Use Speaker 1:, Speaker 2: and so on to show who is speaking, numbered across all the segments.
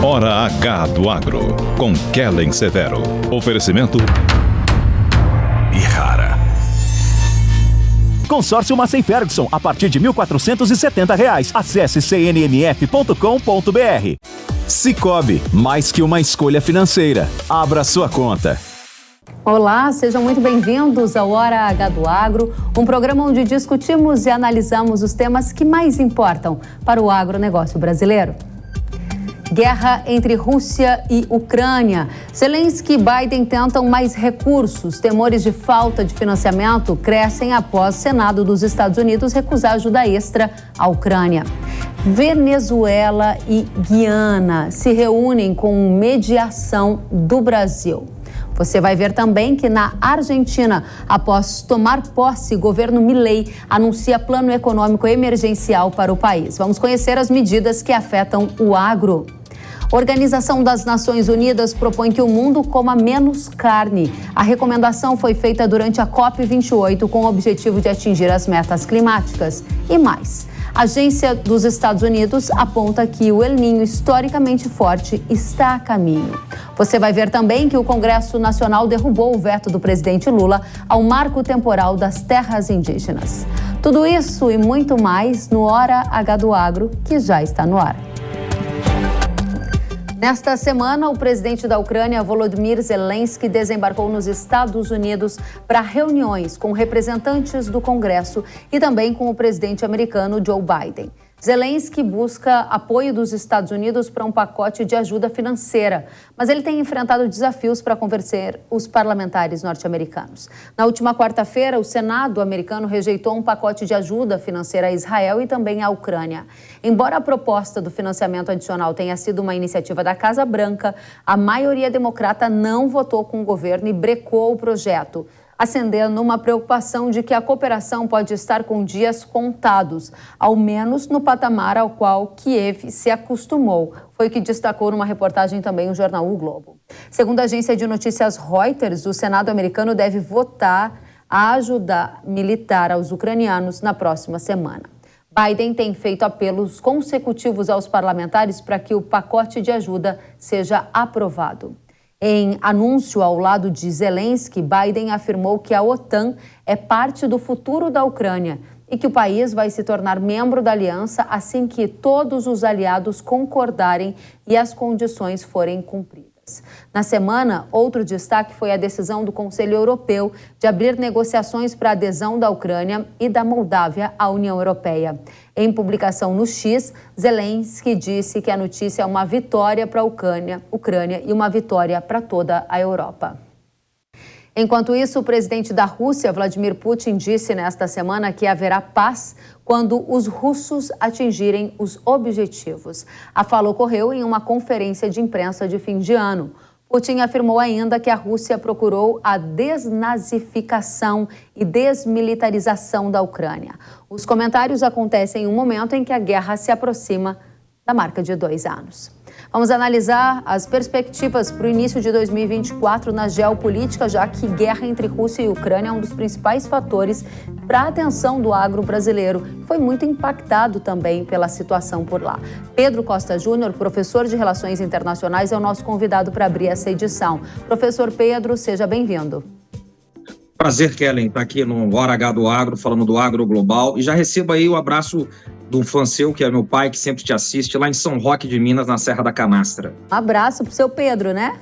Speaker 1: Hora H do Agro, com Kellen Severo. Oferecimento Ihara.
Speaker 2: Consórcio Massey Ferguson, a partir de R$ 1.470. Acesse cnmf.com.br. Sicoob, mais que uma escolha financeira. Abra sua conta.
Speaker 3: Olá, sejam muito bem-vindos ao Hora H do Agro, um programa onde discutimos e analisamos os temas que mais importam para o agronegócio brasileiro. Guerra entre Rússia e Ucrânia. Zelensky e Biden tentam mais recursos. Temores de falta de financiamento crescem após o Senado dos Estados Unidos recusar ajuda extra à Ucrânia. Venezuela e Guiana se reúnem com mediação do Brasil. Você vai ver também que na Argentina, após tomar posse, o governo Milei anuncia plano econômico emergencial para o país. Vamos conhecer as medidas que afetam o agro. Organização das Nações Unidas propõe que o mundo coma menos carne. A recomendação foi feita durante a COP28 com o objetivo de atingir as metas climáticas. E mais, a Agência dos Estados Unidos aponta que o El Niño historicamente forte está a caminho. Você vai ver também que o Congresso Nacional derrubou o veto do presidente Lula ao marco temporal das terras indígenas. Tudo isso e muito mais no Hora H do Agro, que já está no ar. Nesta semana, o presidente da Ucrânia, Volodymyr Zelensky, desembarcou nos Estados Unidos para reuniões com representantes do Congresso e também com o presidente americano Joe Biden. Zelensky busca apoio dos Estados Unidos para um pacote de ajuda financeira, mas ele tem enfrentado desafios para convencer os parlamentares norte-americanos. Na última quarta-feira, o Senado americano rejeitou um pacote de ajuda financeira a Israel e também à Ucrânia. Embora a proposta do financiamento adicional tenha sido uma iniciativa da Casa Branca, a maioria democrata não votou com o governo e brecou o projeto, acendendo uma preocupação de que a cooperação pode estar com dias contados, ao menos no patamar ao qual Kiev se acostumou. Foi o que destacou numa reportagem também o jornal O Globo. Segundo a agência de notícias Reuters, o Senado americano deve votar a ajuda militar aos ucranianos na próxima semana. Biden tem feito apelos consecutivos aos parlamentares para que o pacote de ajuda seja aprovado. Em anúncio ao lado de Zelensky, Biden afirmou que a OTAN é parte do futuro da Ucrânia e que o país vai se tornar membro da aliança assim que todos os aliados concordarem e as condições forem cumpridas. Na semana, outro destaque foi a decisão do Conselho Europeu de abrir negociações para a adesão da Ucrânia e da Moldávia à União Europeia. Em publicação no X, Zelensky disse que a notícia é uma vitória para a Ucrânia e uma vitória para toda a Europa. Enquanto isso, o presidente da Rússia, Vladimir Putin, disse nesta semana que haverá paz quando os russos atingirem os objetivos. A fala ocorreu em uma conferência de imprensa de fim de ano. Putin afirmou ainda que a Rússia procurou a desnazificação e desmilitarização da Ucrânia. Os comentários acontecem em um momento em que a guerra se aproxima da marca de 2 anos. Vamos analisar as perspectivas para o início de 2024 na geopolítica, já que guerra entre Rússia e Ucrânia é um dos principais fatores para a atenção do agro brasileiro. Foi muito impactado também pela situação por lá. Pedro Costa Júnior, professor de Relações Internacionais, é o nosso convidado para abrir essa edição. Professor Pedro, seja bem-vindo.
Speaker 4: Prazer, Kellen, estar aqui no Hora H do Agro, falando do agro global. E já recebo aí o abraço de um fã seu, que é meu pai, que sempre te assiste, lá em São Roque de Minas, na Serra da Canastra.
Speaker 3: Um abraço para o seu Pedro, né?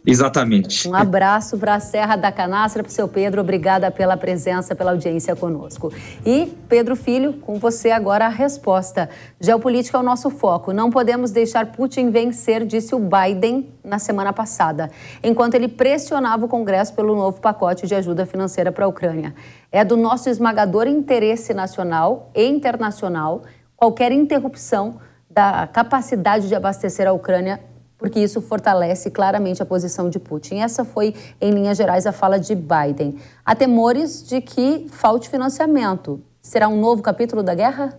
Speaker 4: Exatamente.
Speaker 3: Um abraço para a Serra da Canastra, para o seu Pedro. Obrigada pela presença, pela audiência conosco. E, Pedro Filho, com você agora a resposta. Geopolítica é o nosso foco. Não podemos deixar Putin vencer, disse o Biden na semana passada, enquanto ele pressionava o Congresso pelo novo pacote de ajuda financeira para a Ucrânia. É do nosso esmagador interesse nacional e internacional qualquer interrupção da capacidade de abastecer a Ucrânia, porque isso fortalece claramente a posição de Putin. Essa foi, em linhas gerais, a fala de Biden. Há temores de que falte financiamento. Será um novo capítulo da guerra?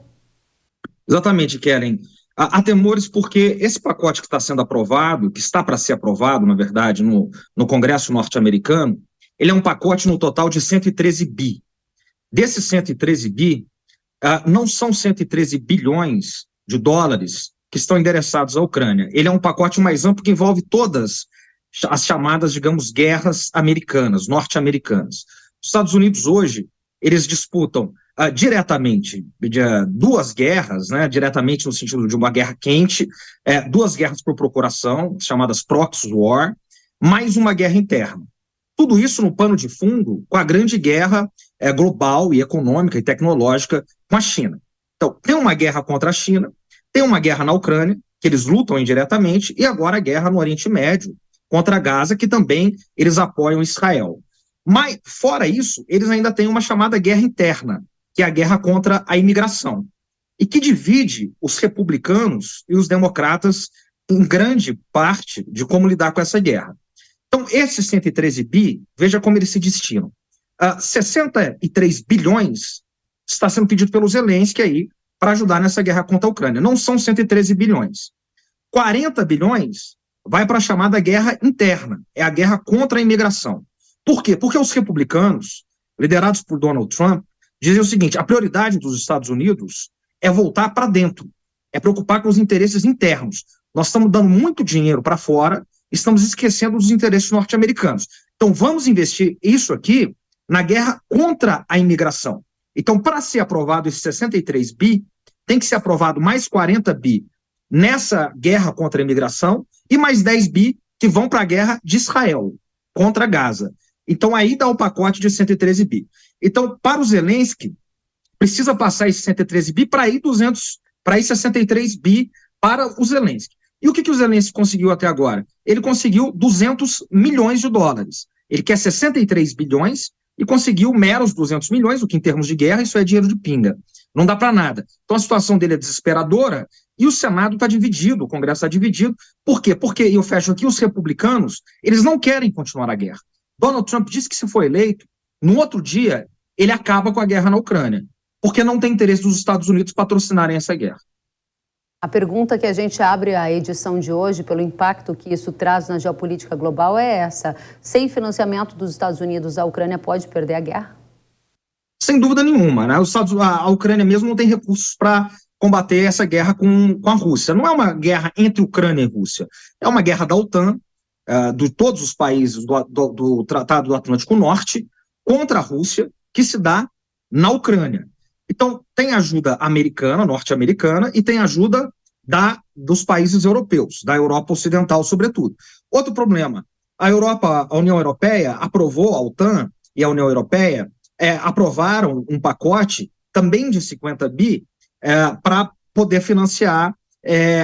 Speaker 4: Exatamente, Kellen. Há temores porque esse pacote que está sendo aprovado, que está para ser aprovado, na verdade, no Congresso norte-americano, ele é um pacote no total de 113 bi. Desses 113 bi, não são 113 bilhões de dólares que estão endereçados à Ucrânia. Ele é um pacote mais amplo que envolve todas as chamadas, digamos, guerras americanas, norte-americanas. Os Estados Unidos hoje, eles disputam diretamente duas guerras, né, diretamente no sentido de uma guerra quente, duas guerras por procuração, chamadas proxy war, mais uma guerra interna. Tudo isso no pano de fundo com a grande guerra global e econômica e tecnológica com a China. Então, tem uma guerra contra a China, tem uma guerra na Ucrânia, que eles lutam indiretamente, e agora a guerra no Oriente Médio, contra Gaza, que também eles apoiam Israel. Mas, fora isso, eles ainda têm uma chamada guerra interna, que é a guerra contra a imigração, e que divide os republicanos e os democratas em grande parte de como lidar com essa guerra. Então, esses 113 bi, veja como eles se destinam. 63 bilhões está sendo pedido pelo Zelensky aí para ajudar nessa guerra contra a Ucrânia. Não são 113 bilhões. 40 bilhões vai para a chamada guerra interna, é a guerra contra a imigração. Por quê? Porque os republicanos, liderados por Donald Trump, dizem o seguinte: a prioridade dos Estados Unidos é voltar para dentro, é preocupar com os interesses internos. Nós estamos dando muito dinheiro para fora, estamos esquecendo dos interesses norte-americanos. Então vamos investir isso aqui na guerra contra a imigração. Então, para ser aprovado esse 63 bi, tem que ser aprovado mais 40 bi nessa guerra contra a imigração e mais 10 bi que vão para a guerra de Israel contra Gaza. Então, aí dá o pacote de 113 bi. Então, para o Zelensky, precisa passar esse 113 bi para ir 63 bi para o Zelensky. E o que o Zelensky conseguiu até agora? Ele conseguiu 200 milhões de dólares. Ele quer 63 bilhões e conseguiu meros 200 milhões, o que em termos de guerra isso é dinheiro de pinga. Não dá para nada. Então a situação dele é desesperadora e o Senado está dividido, o Congresso está dividido. Por quê? Porque, e eu fecho aqui, os republicanos, eles não querem continuar a guerra. Donald Trump disse que se for eleito, no outro dia, ele acaba com a guerra na Ucrânia, porque não tem interesse dos Estados Unidos patrocinarem essa guerra.
Speaker 3: A pergunta que a gente abre a edição de hoje, pelo impacto que isso traz na geopolítica global, é essa: sem financiamento dos Estados Unidos, a Ucrânia pode perder a guerra?
Speaker 4: Sem dúvida nenhuma, né? A Ucrânia mesmo não tem recursos para combater essa guerra com a Rússia. Não é uma guerra entre Ucrânia e Rússia, é uma guerra da OTAN, de todos os países do Tratado do Atlântico Norte, contra a Rússia, que se dá na Ucrânia. Então, tem ajuda americana, norte-americana, e tem ajuda dos países europeus, da Europa Ocidental, sobretudo. Outro problema: a União Europeia aprovou, a OTAN e a União Europeia aprovaram um pacote também de 50 bi para poder financiar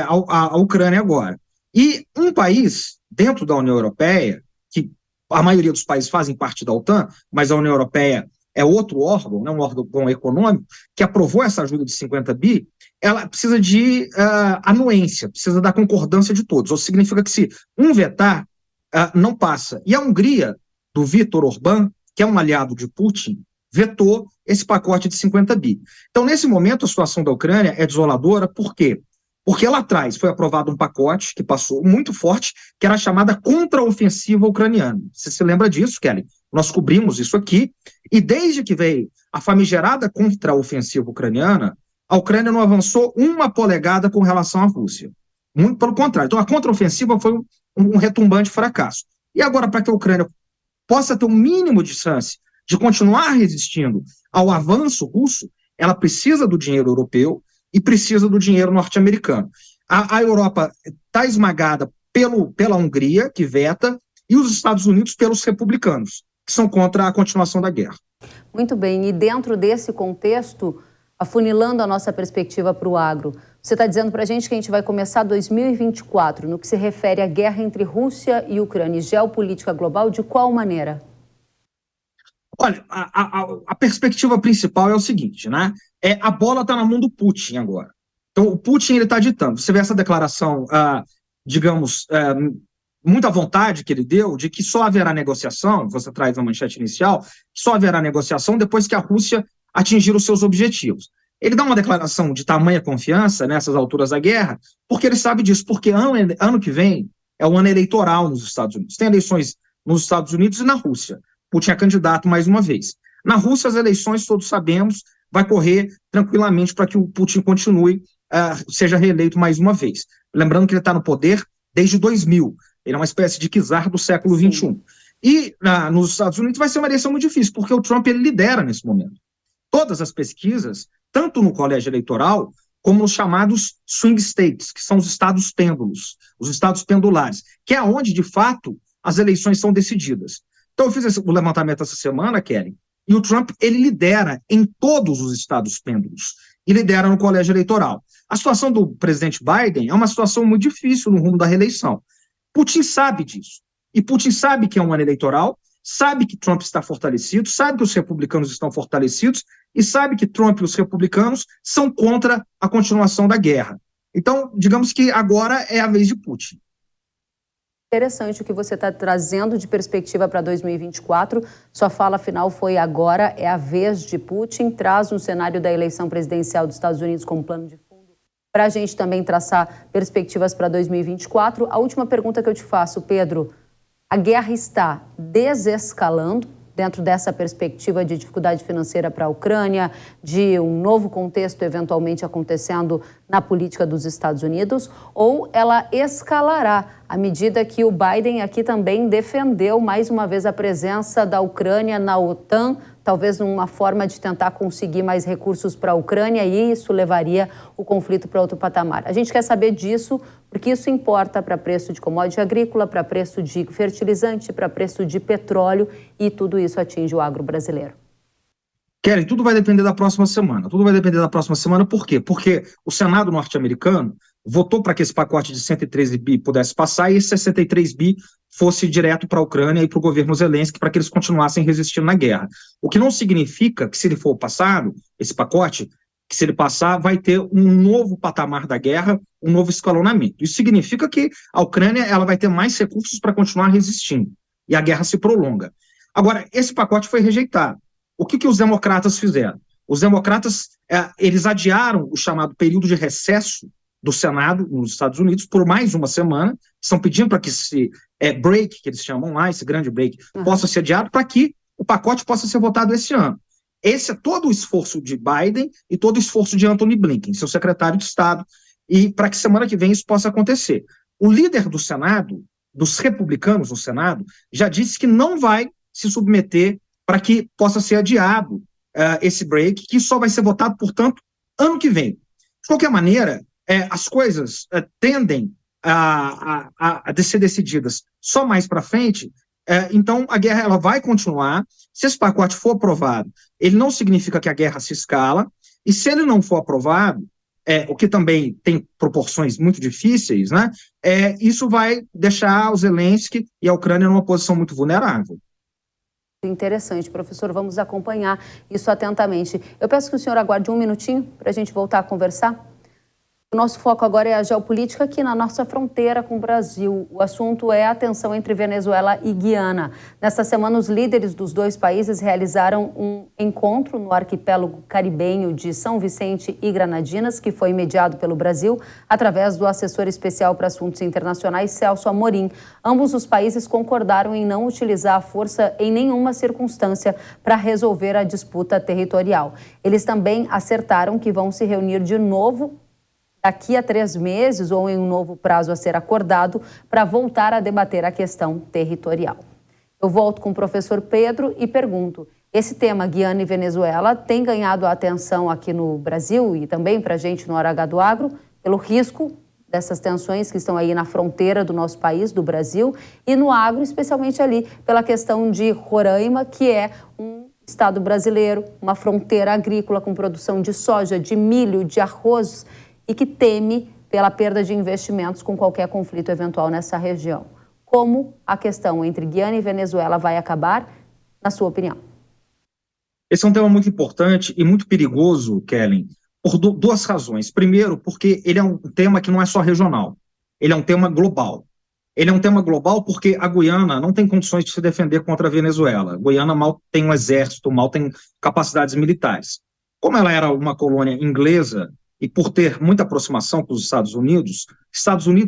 Speaker 4: a Ucrânia agora. E um país dentro da União Europeia, que a maioria dos países fazem parte da OTAN, mas a União Europeia é outro órgão, né, um órgão econômico, que aprovou essa ajuda de 50 bi, ela precisa de anuência, precisa da concordância de todos. Ou significa que se um vetar, não passa. E a Hungria, do Viktor Orbán, que é um aliado de Putin, vetou esse pacote de 50 bi. Então, nesse momento, a situação da Ucrânia é desoladora. Por quê? Porque lá atrás foi aprovado um pacote que passou muito forte, que era a chamada contraofensiva ucraniana. Você se lembra disso, Kelly? Nós cobrimos isso aqui, e desde que veio a famigerada contraofensiva ucraniana, a Ucrânia não avançou uma polegada com relação à Rússia. Muito pelo contrário. Então, a contraofensiva foi um retumbante fracasso. E agora, para que a Ucrânia possa ter um mínimo de chance de continuar resistindo ao avanço russo, ela precisa do dinheiro europeu e precisa do dinheiro norte-americano. A Europa está esmagada pela Hungria, que veta, e os Estados Unidos pelos republicanos, que são contra a continuação da guerra.
Speaker 3: Muito bem, e dentro desse contexto, afunilando a nossa perspectiva para o agro, você está dizendo para a gente que a gente vai começar 2024 no que se refere à guerra entre Rússia e Ucrânia e geopolítica global, de qual maneira?
Speaker 4: Olha, a perspectiva principal é o seguinte, né? A bola está na mão do Putin agora. Então, o Putin está ditando. Você vê essa declaração, digamos, muita vontade que ele deu de que só haverá negociação, você traz a manchete inicial, só haverá negociação depois que a Rússia atingir os seus objetivos. Ele dá uma declaração de tamanha confiança nessas alturas da guerra, porque ele sabe disso, porque ano que vem é o ano eleitoral nos Estados Unidos. Tem eleições nos Estados Unidos e na Rússia. Putin é candidato mais uma vez. Na Rússia, as eleições, todos sabemos, vai correr tranquilamente para que o Putin continue, seja reeleito mais uma vez. Lembrando que ele está no poder desde 2000, ele é uma espécie de czar do século XXI. E nos Estados Unidos vai ser uma eleição muito difícil, porque o Trump ele lidera nesse momento. Todas as pesquisas, tanto no colégio eleitoral, como nos chamados swing states, que são os estados pêndulos, os estados pendulares, que é onde, de fato, as eleições são decididas. Então, eu fiz o levantamento essa semana, Kelly, e o Trump, ele lidera em todos os estados pêndulos, e lidera no colégio eleitoral. A situação do presidente Biden é uma situação muito difícil no rumo da reeleição. Putin sabe disso, e Putin sabe que é um ano eleitoral, sabe que Trump está fortalecido, sabe que os republicanos estão fortalecidos, e sabe que Trump e os republicanos são contra a continuação da guerra. Então, digamos que agora é a vez de Putin.
Speaker 3: Interessante o que você está trazendo de perspectiva para 2024. Sua fala final foi agora é a vez de Putin. Traz um cenário da eleição presidencial dos Estados Unidos como plano de fundo para a gente também traçar perspectivas para 2024. A última pergunta que eu te faço, Pedro, a guerra está desescalando dentro dessa perspectiva de dificuldade financeira para a Ucrânia, de um novo contexto eventualmente acontecendo na política dos Estados Unidos, ou ela escalará à medida que o Biden aqui também defendeu mais uma vez a presença da Ucrânia na OTAN, talvez numa forma de tentar conseguir mais recursos para a Ucrânia, e isso levaria o conflito para outro patamar. A gente quer saber disso porque isso importa para preço de commodity agrícola, para preço de fertilizante, para preço de petróleo, e tudo isso atinge o agro brasileiro.
Speaker 4: Kelly, tudo vai depender da próxima semana. Tudo vai depender da próxima semana, por quê? Porque o Senado norte-americano votou para que esse pacote de 113 bi pudesse passar e esse 63 bi fosse direto para a Ucrânia e para o governo Zelensky para que eles continuassem resistindo na guerra. O que não significa que, se ele for passado, esse pacote, que se ele passar, vai ter um novo patamar da guerra, um novo escalonamento. Isso significa que a Ucrânia ela vai ter mais recursos para continuar resistindo e a guerra se prolonga. Agora, esse pacote foi rejeitado. O que os democratas fizeram? Os democratas, eles adiaram o chamado período de recesso do Senado nos Estados Unidos por mais uma semana, estão pedindo para que esse break, que eles chamam lá, esse grande break, possa ser adiado para que o pacote possa ser votado esse ano. Esse é todo o esforço de Biden e todo o esforço de Antony Blinken, seu secretário de Estado, e para que semana que vem isso possa acontecer. O líder do Senado, dos republicanos no Senado, já disse que não vai se submeter para que possa ser adiado esse break, que só vai ser votado, portanto, ano que vem. De qualquer maneira, as coisas tendem a ser decididas só mais para frente, então a guerra ela vai continuar. Se esse pacote for aprovado, ele não significa que a guerra se escala, e se ele não for aprovado, o que também tem proporções muito difíceis, né, isso vai deixar o Zelensky e a Ucrânia numa posição muito vulnerável.
Speaker 3: Interessante, professor, vamos acompanhar isso atentamente. Eu peço que o senhor aguarde um minutinho para a gente voltar a conversar. O nosso foco agora é a geopolítica aqui na nossa fronteira com o Brasil. O assunto é a tensão entre Venezuela e Guiana. Nesta semana, os líderes dos dois países realizaram um encontro no arquipélago caribenho de São Vicente e Granadinas, que foi mediado pelo Brasil através do assessor especial para assuntos internacionais, Celso Amorim. Ambos os países concordaram em não utilizar a força em nenhuma circunstância para resolver a disputa territorial. Eles também acertaram que vão se reunir de novo daqui a 3 meses ou em um novo prazo a ser acordado para voltar a debater a questão territorial. Eu volto com o professor Pedro e pergunto, esse tema Guiana e Venezuela tem ganhado a atenção aqui no Brasil e também para a gente no Hora H do Agro, pelo risco dessas tensões que estão aí na fronteira do nosso país, do Brasil, e no agro, especialmente ali pela questão de Roraima, que é um estado brasileiro, uma fronteira agrícola com produção de soja, de milho, de arroz, e que teme pela perda de investimentos com qualquer conflito eventual nessa região. Como a questão entre Guiana e Venezuela vai acabar, na sua opinião?
Speaker 4: Esse é um tema muito importante e muito perigoso, Kellen, por duas razões. Primeiro, porque ele é um tema que não é só regional, ele é um tema global. Ele é um tema global porque a Guiana não tem condições de se defender contra a Venezuela. A Guiana mal tem um exército, mal tem capacidades militares. Como ela era uma colônia inglesa, e por ter muita aproximação com os Estados Unidos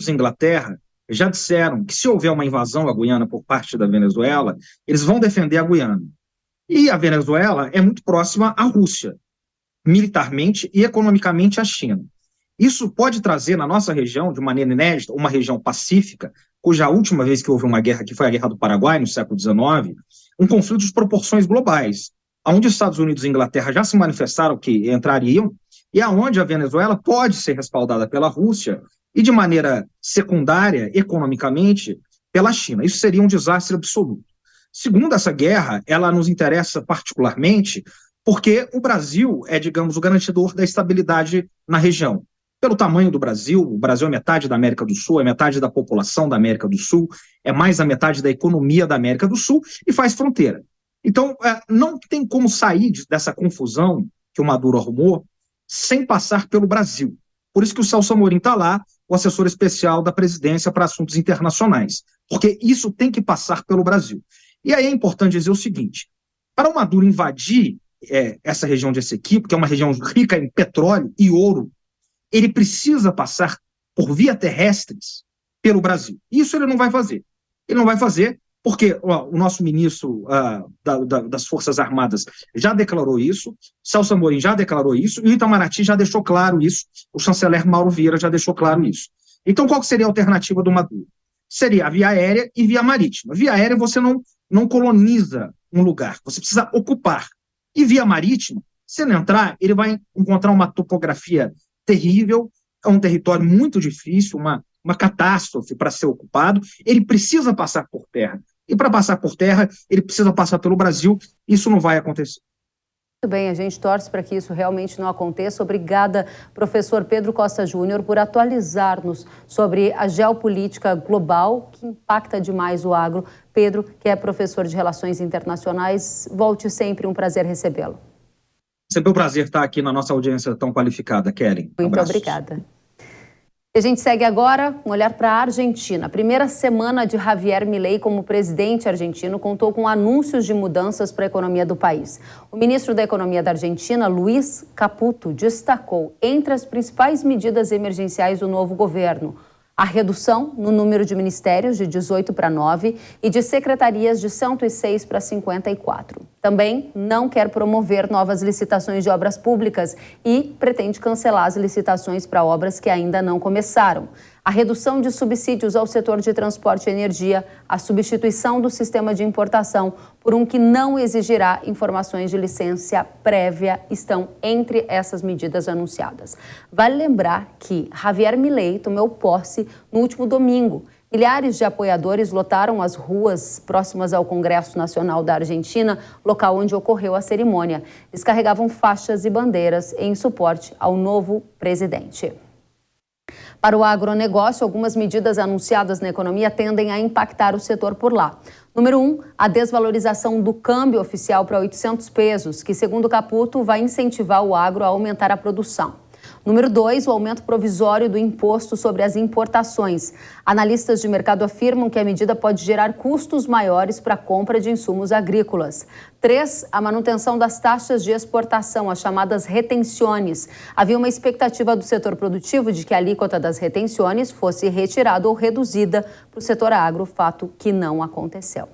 Speaker 4: e Inglaterra já disseram que se houver uma invasão à Guiana por parte da Venezuela, eles vão defender a Guiana. E a Venezuela é muito próxima à Rússia. militarmente e economicamente a China. Isso pode trazer na nossa região, de maneira inédita, uma região pacífica, cuja última vez que houve uma guerra, que foi a Guerra do Paraguai, no século XIX, um conflito de proporções globais, onde os Estados Unidos e a Inglaterra já se manifestaram que entrariam, e aonde a Venezuela pode ser respaldada pela Rússia e, de maneira secundária, economicamente, pela China. Isso seria um desastre absoluto. Segundo, essa guerra, ela nos interessa particularmente porque o Brasil é, digamos, o garantidor da estabilidade na região. Pelo tamanho do Brasil, o Brasil é metade da América do Sul, é metade da população da América do Sul, é mais da metade da economia da América do Sul e faz fronteira. Então, não tem como sair dessa confusão que o Maduro arrumou sem passar pelo Brasil. Por isso que o Celso Amorim está lá, o assessor especial da presidência para assuntos internacionais, porque isso tem que passar pelo Brasil. E aí é importante dizer o seguinte, para o Maduro invadir essa região de Essequibo, que é uma região rica em petróleo e ouro, ele precisa passar por via terrestres pelo Brasil. Isso ele não vai fazer. Ele não vai fazer porque o nosso ministro das Forças Armadas já declarou isso, Celso Amorim já declarou isso, e o Itamaraty já deixou claro isso, o chanceler Mauro Vieira já deixou claro isso. Então, qual que seria a alternativa do Maduro? Seria a via aérea e via marítima. Via aérea você não coloniza um lugar, você precisa ocupar. E via marítima, se ele entrar, ele vai encontrar uma topografia terrível, é um território muito difícil, uma catástrofe para ser ocupado, ele precisa passar por terra. E para passar por terra, ele precisa passar pelo Brasil, isso não vai acontecer.
Speaker 3: Muito bem, a gente torce para que isso realmente não aconteça. Obrigada, professor Pedro Costa Júnior, por atualizar-nos sobre a geopolítica global que impacta demais o agro. Pedro, que é professor de Relações Internacionais, volte sempre, um prazer recebê-lo.
Speaker 4: Sempre um prazer estar aqui na nossa audiência tão qualificada, Kellen.
Speaker 3: Muito obrigada. E a gente segue agora um olhar para a Argentina. A primeira semana de Javier Milei como presidente argentino contou com anúncios de mudanças para a economia do país. O ministro da Economia da Argentina, Luis Caputo, destacou entre as principais medidas emergenciais do novo governo a redução no número de ministérios de 18 para 9 e de secretarias de 106 para 54. Também não quer promover novas licitações de obras públicas e pretende cancelar as licitações para obras que ainda não começaram. A redução de subsídios ao setor de transporte e energia, a substituição do sistema de importação por um que não exigirá informações de licença prévia estão entre essas medidas anunciadas. Vale lembrar que Javier Milei tomou posse no último domingo. Milhares de apoiadores lotaram as ruas próximas ao Congresso Nacional da Argentina, local onde ocorreu a cerimônia. Eles carregavam faixas e bandeiras em suporte ao novo presidente. Para o agronegócio, algumas medidas anunciadas na economia tendem a impactar o setor por lá. Número 1, a desvalorização do câmbio oficial para 800 pesos, que, segundo Caputo, vai incentivar o agro a aumentar a produção. Número 2, o aumento provisório do imposto sobre as importações. Analistas de mercado afirmam que a medida pode gerar custos maiores para a compra de insumos agrícolas. 3, a manutenção das taxas de exportação, as chamadas retenções. Havia uma expectativa do setor produtivo de que a alíquota das retenções fosse retirada ou reduzida para o setor agro, fato que não aconteceu.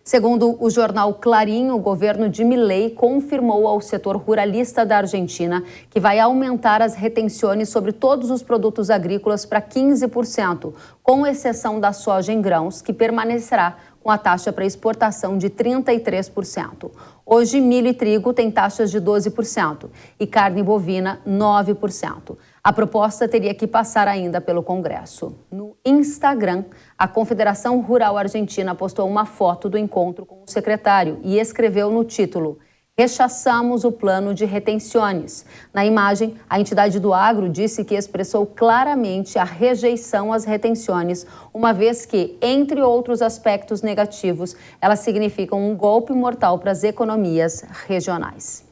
Speaker 3: Segundo o jornal Clarín, o governo de Milei confirmou ao setor ruralista da Argentina que vai aumentar as retenções sobre todos os produtos agrícolas para 15%, com exceção da soja em grãos, que permanecerá com a taxa para exportação de 33%. Hoje, milho e trigo têm taxas de 12% e carne bovina 9%. A proposta teria que passar ainda pelo Congresso. No Instagram, a Confederação Rural Argentina postou uma foto do encontro com o secretário e escreveu no título: "Rechaçamos o plano de retenções". Na imagem, a entidade do agro disse que expressou claramente a rejeição às retenções, uma vez que, entre outros aspectos negativos, elas significam um golpe mortal para as economias regionais.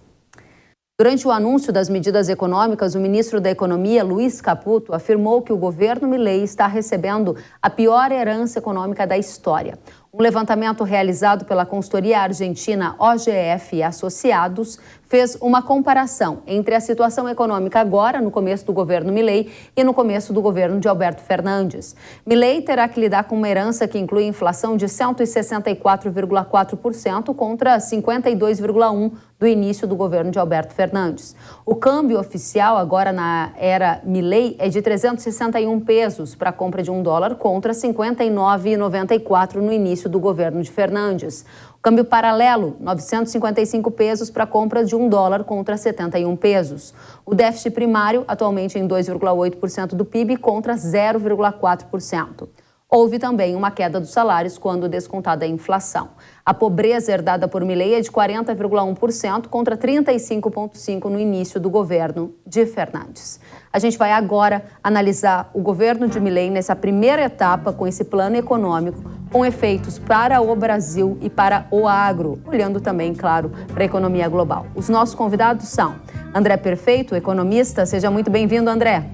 Speaker 3: Durante o anúncio das medidas econômicas, o ministro da Economia, Luis Caputo, afirmou que o governo Milei está recebendo a pior herança econômica da história. Um levantamento realizado pela consultoria argentina OGF e Associados fez uma comparação entre a situação econômica agora, no começo do governo Milei, e no começo do governo de Alberto Fernandes. Milei terá que lidar com uma herança que inclui inflação de 164,4% contra 52,1% do início do governo de Alberto Fernandes. O câmbio oficial agora na era Milei é de 361 pesos para a compra de $1 contra 59,94 no início do governo de Fernandes. O câmbio paralelo, 955 pesos para a compra de $1 contra 71 pesos. O déficit primário, atualmente em 2,8% do PIB contra 0,4%. Houve também uma queda dos salários quando descontada a inflação. A pobreza herdada por Milei é de 40,1% contra 35,5% no início do governo de Fernandes. A gente vai agora analisar o governo de Milei nessa primeira etapa com esse plano econômico, com efeitos para o Brasil e para o agro, olhando também, claro, para a economia global. Os nossos convidados são André Perfeito, economista. Seja muito bem-vindo, André.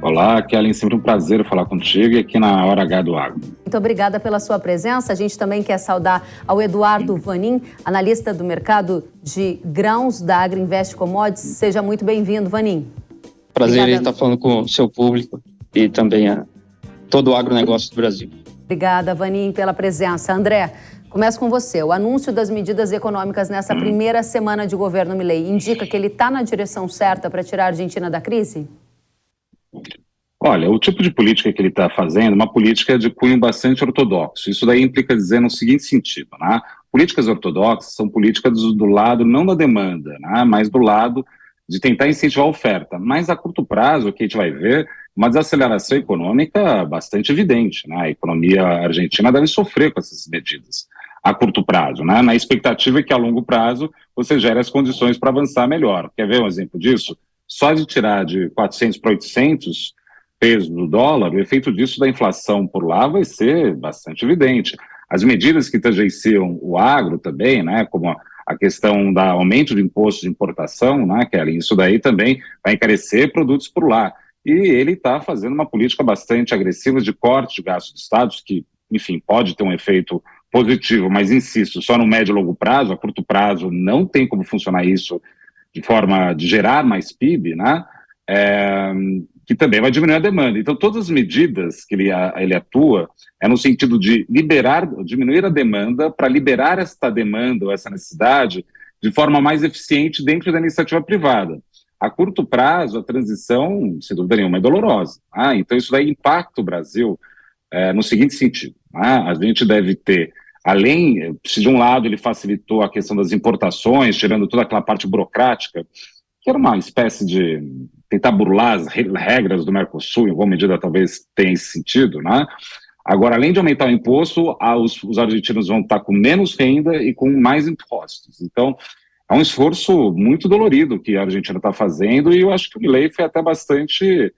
Speaker 5: Olá, Kellen, sempre um prazer falar contigo e aqui na Hora H do Agro.
Speaker 3: Muito obrigada pela sua presença. A gente também quer saudar ao Eduardo Vanin, analista do mercado de grãos da Agrinvest Commodities. Seja muito bem-vindo, Vanin.
Speaker 6: Prazer em estar falando com o seu público e também a todo o agronegócio do Brasil.
Speaker 3: Obrigada, Vanin, pela presença. André, começo com você. O anúncio das medidas econômicas nessa primeira semana de governo Milei indica que ele está na direção certa para tirar a Argentina da crise?
Speaker 5: Olha, o tipo de política que ele está fazendo é uma política de cunho bastante ortodoxo. Isso daí implica dizer no seguinte sentido, né? Políticas ortodoxas são políticas do lado não da demanda, né? Mas do lado de tentar incentivar a oferta. Mas a curto prazo, o que a gente vai ver, uma desaceleração econômica bastante evidente, né? A economia argentina deve sofrer com essas medidas a curto prazo, né? Na expectativa é que a longo prazo você gere as condições para avançar melhor. Quer ver um exemplo disso? Só de tirar de 400 para 800 pesos do dólar, o efeito disso da inflação por lá vai ser bastante evidente. As medidas que tangenciam o agro também, né, como a questão do aumento do imposto de importação, né, Kelly, isso daí também vai encarecer produtos por lá. E ele está fazendo uma política bastante agressiva de corte de gastos de estados, que, enfim, pode ter um efeito positivo, mas insisto, só no médio e longo prazo, a curto prazo não tem como funcionar isso de forma de gerar mais PIB, né? Que também vai diminuir a demanda. Então, todas as medidas que ele atua é no sentido de diminuir a demanda para liberar esta demanda ou essa necessidade de forma mais eficiente dentro da iniciativa privada. A curto prazo, a transição, sem dúvida nenhuma, é dolorosa. Então, isso daí impacta o Brasil no seguinte sentido. A gente deve ter, além, se de um lado ele facilitou a questão das importações, tirando toda aquela parte burocrática, que era uma espécie de tentar burlar as regras do Mercosul, em alguma medida talvez tenha esse sentido, né? Agora, além de aumentar o imposto, os argentinos vão estar com menos renda e com mais impostos. Então, é um esforço muito dolorido que a Argentina está fazendo, e eu acho que o Milei foi até bastante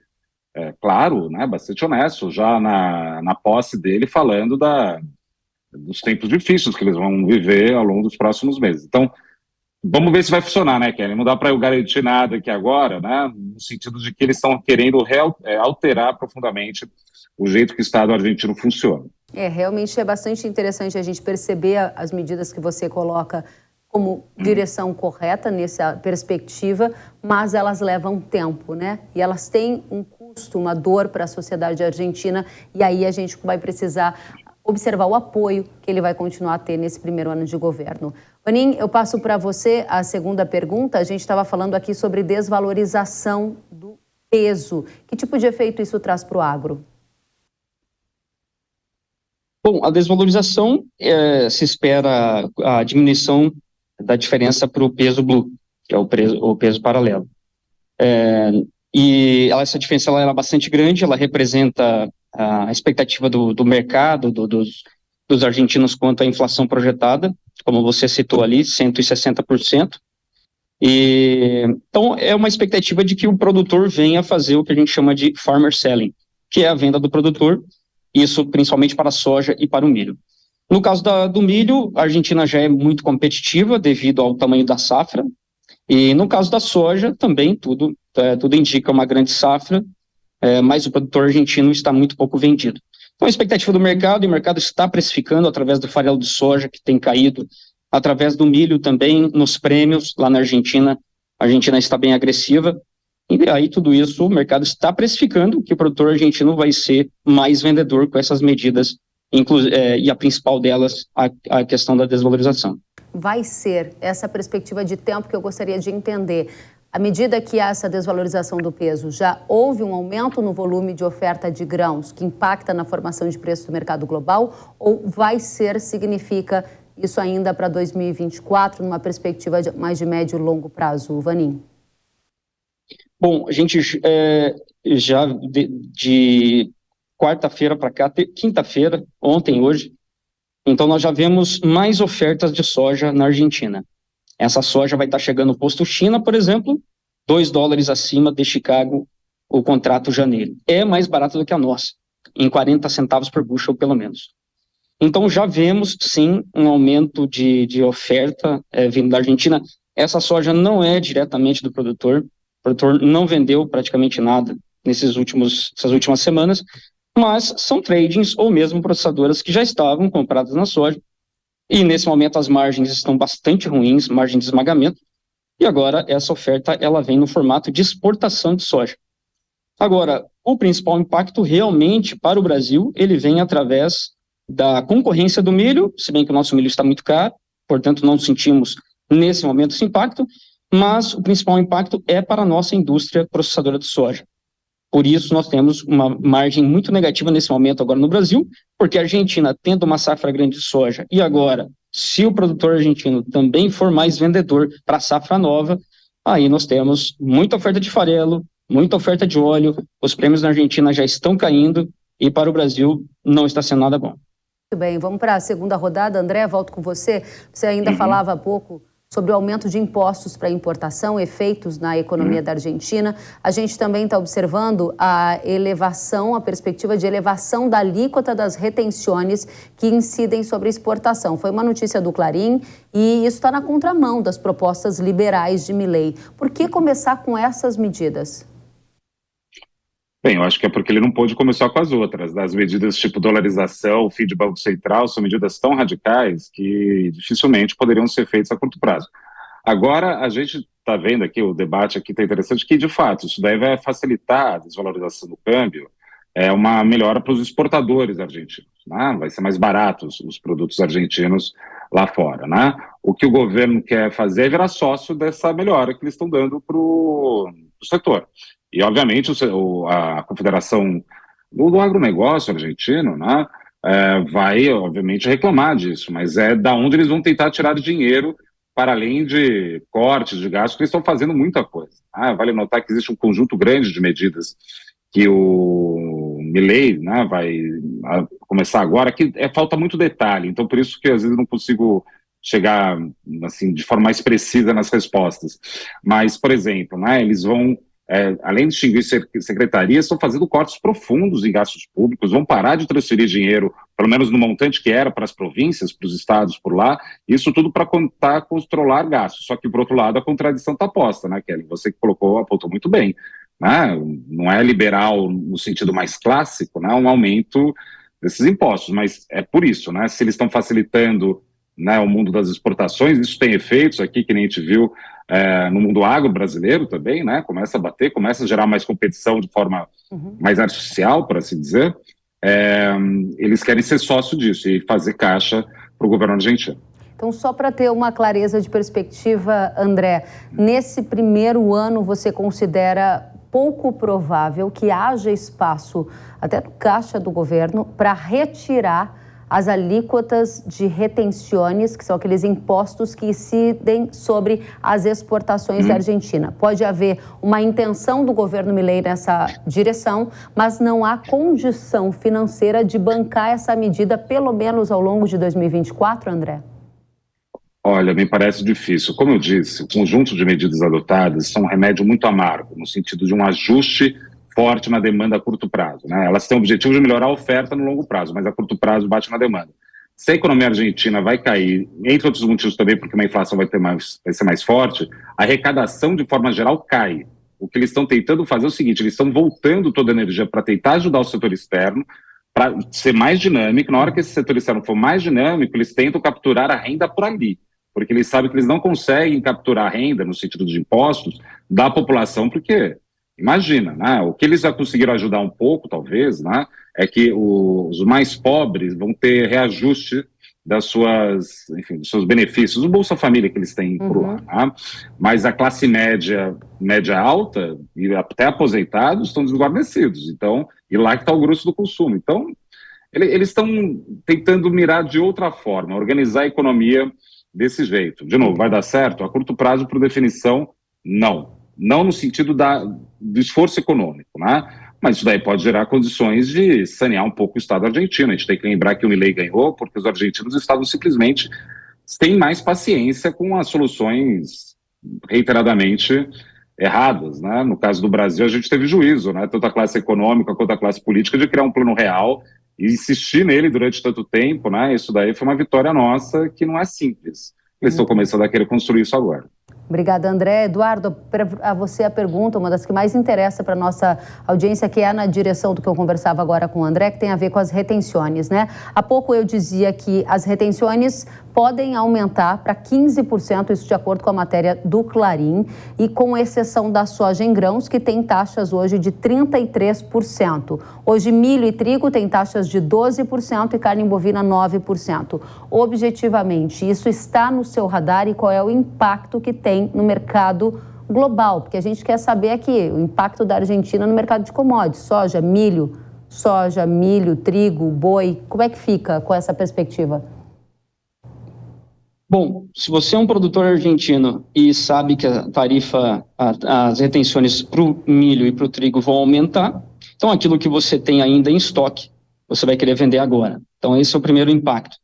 Speaker 5: claro, né, bastante honesto, já na posse dele, falando dos tempos difíceis que eles vão viver ao longo dos próximos meses. Então, vamos ver se vai funcionar, né, Kelly? Não dá para eu garantir nada aqui agora, né, no sentido de que eles estão querendo alterar profundamente o jeito que o Estado argentino funciona.
Speaker 3: Realmente é bastante interessante a gente perceber as medidas que você coloca como direção correta nessa perspectiva, mas elas levam tempo, né? E elas têm um custo, uma dor para a sociedade argentina, e aí a gente vai precisar observar o apoio que ele vai continuar a ter nesse primeiro ano de governo. Vanin, eu passo para você a segunda pergunta. A gente estava falando aqui sobre desvalorização do peso. Que tipo de efeito isso traz para o agro?
Speaker 6: Bom, a desvalorização se espera a diminuição da diferença para o peso blue, que é o peso paralelo. E essa diferença ela é bastante grande, ela representa a expectativa do mercado, dos argentinos quanto à inflação projetada, como você citou ali, 160%. Então, é uma expectativa de que o produtor venha fazer o que a gente chama de farmer selling, que é a venda do produtor, isso principalmente para a soja e para o milho. No caso do milho, a Argentina já é muito competitiva devido ao tamanho da safra, e no caso da soja também tudo indica uma grande safra, mas o produtor argentino está muito pouco vendido. Então a expectativa do mercado, e o mercado está precificando através do farelo de soja, que tem caído através do milho também, nos prêmios, lá na Argentina, a Argentina está bem agressiva, e aí tudo isso o mercado está precificando que o produtor argentino vai ser mais vendedor com essas medidas, e a principal delas, a questão da desvalorização.
Speaker 3: Vai ser essa perspectiva de tempo que eu gostaria de entender. À medida que há essa desvalorização do peso, já houve um aumento no volume de oferta de grãos que impacta na formação de preço do mercado global, ou significa isso ainda para 2024, numa perspectiva mais de médio e longo prazo, Vanin?
Speaker 6: Bom, a gente já de quarta-feira para cá, quinta-feira, ontem, hoje, então nós já vemos mais ofertas de soja na Argentina. Essa soja vai estar chegando no posto China, por exemplo, $2 acima de Chicago, o contrato janeiro. É mais barato do que a nossa, em 40 centavos por bushel, pelo menos. Então já vemos, sim, um aumento de oferta vindo da Argentina. Essa soja não é diretamente do produtor. O produtor não vendeu praticamente nada essas últimas semanas, mas são tradings ou mesmo processadoras que já estavam compradas na soja, e nesse momento as margens estão bastante ruins, margem de esmagamento, e agora essa oferta ela vem no formato de exportação de soja. Agora, o principal impacto realmente para o Brasil, ele vem através da concorrência do milho, se bem que o nosso milho está muito caro, portanto não sentimos nesse momento esse impacto, mas o principal impacto é para a nossa indústria processadora de soja. Por isso, nós temos uma margem muito negativa nesse momento agora no Brasil, porque a Argentina, tendo uma safra grande de soja, e agora, se o produtor argentino também for mais vendedor para a safra nova, aí nós temos muita oferta de farelo, muita oferta de óleo, os prêmios na Argentina já estão caindo, e para o Brasil não está sendo nada bom.
Speaker 3: Muito bem, vamos para a segunda rodada. André, volto com você. Você ainda falava há pouco sobre o aumento de impostos para importação, efeitos na economia da Argentina. A gente também está observando a perspectiva de elevação da alíquota das retenções que incidem sobre a exportação. Foi uma notícia do Clarim e isso está na contramão das propostas liberais de Milei. Por que começar com essas medidas?
Speaker 5: Bem, eu acho que é porque ele não pôde começar com as outras. Das medidas tipo dolarização, fim de Banco Central, são medidas tão radicais que dificilmente poderiam ser feitas a curto prazo. Agora, a gente está vendo aqui, o debate aqui está interessante, que de fato isso daí vai facilitar a desvalorização do câmbio, é uma melhora para os exportadores argentinos, né? Vai ser mais barato os produtos argentinos lá fora, né? O que o governo quer fazer é virar sócio dessa melhora que eles estão dando para o setor. E, obviamente, a Confederação do Agronegócio argentino, né, vai, obviamente, reclamar disso, mas é da onde eles vão tentar tirar dinheiro para além de cortes de gastos, que eles estão fazendo muita coisa. Vale notar que existe um conjunto grande de medidas que o Milei, né, vai começar agora, que falta muito detalhe, então por isso que às vezes não consigo chegar assim, de forma mais precisa nas respostas. Mas, por exemplo, né, eles vão além de extinguir secretarias, estão fazendo cortes profundos em gastos públicos, vão parar de transferir dinheiro, pelo menos no montante que era para as províncias, para os estados por lá, isso tudo para controlar gastos. Só que, por outro lado, a contradição está posta, né, Kelly? Você que apontou muito bem. Né? Não é liberal no sentido mais clássico, né, um aumento desses impostos, mas é por isso, né, se eles estão facilitando, né, o mundo das exportações, isso tem efeitos aqui, que nem a gente viu no mundo agro brasileiro também, né, começa a bater, começa a gerar mais competição de forma mais artificial, por assim dizer. Eles querem ser sócio disso e fazer caixa para o governo argentino.
Speaker 3: Então, só para ter uma clareza de perspectiva, André, nesse primeiro ano você considera pouco provável que haja espaço, até no caixa do governo, para retirar as alíquotas de retenções, que são aqueles impostos que incidem sobre as exportações da Argentina. Pode haver uma intenção do governo Milei nessa direção, mas não há condição financeira de bancar essa medida, pelo menos ao longo de 2024, André?
Speaker 5: Olha, me parece difícil. Como eu disse, o conjunto de medidas adotadas são um remédio muito amargo, no sentido de um ajuste forte na demanda a curto prazo, né? Elas têm o objetivo de melhorar a oferta no longo prazo, mas a curto prazo bate na demanda. Se a economia argentina vai cair, entre outros motivos também, porque uma inflação vai ser mais forte, a arrecadação de forma geral cai. O que eles estão tentando fazer é o seguinte, eles estão voltando toda a energia para tentar ajudar o setor externo, para ser mais dinâmico. Na hora que esse setor externo for mais dinâmico, eles tentam capturar a renda por ali. porque eles sabem que eles não conseguem capturar renda, no sentido de impostos, da população, porque, imagina, né, o que eles já conseguiram ajudar um pouco, talvez, né, é que os mais pobres vão ter reajuste dos seus benefícios, o Bolsa Família que eles têm por lá, né? Mas a classe média alta e até aposentados estão desguarnecidos, então, e lá que está o grosso do consumo. Então, eles estão tentando mirar de outra forma, organizar a economia desse jeito. De novo, vai dar certo? A curto prazo, por definição, não. Não no sentido do esforço econômico, né? Mas isso daí pode gerar condições de sanear um pouco o Estado argentino. A gente tem que lembrar que o Milei ganhou porque os argentinos estavam simplesmente sem mais paciência com as soluções reiteradamente erradas, né? No caso do Brasil, a gente teve juízo, né? Tanto a classe econômica quanto a classe política de criar um plano real e insistir nele durante tanto tempo, né? Isso daí foi uma vitória nossa que não é simples. Eles estão começando a querer construir isso agora.
Speaker 3: Obrigada, André. Eduardo, a você a pergunta, uma das que mais interessa para a nossa audiência, que é na direção do que eu conversava agora com o André, que tem a ver com as retenções, né? Há pouco eu dizia que as retenções podem aumentar para 15%, isso de acordo com a matéria do Clarim, e com exceção da soja em grãos, que tem taxas hoje de 33%. Hoje, milho e trigo têm taxas de 12% e carne bovina 9%. Objetivamente, isso está no seu radar e qual é o impacto que tem no mercado global? Porque a gente quer saber aqui o impacto da Argentina no mercado de commodities, soja, milho, trigo, boi. Como é que fica com essa perspectiva?
Speaker 6: Bom, se você é um produtor argentino e sabe que a tarifa, as retenções para o milho e para o trigo vão aumentar, então aquilo que você tem ainda em estoque, você vai querer vender agora. Então esse é o primeiro impacto.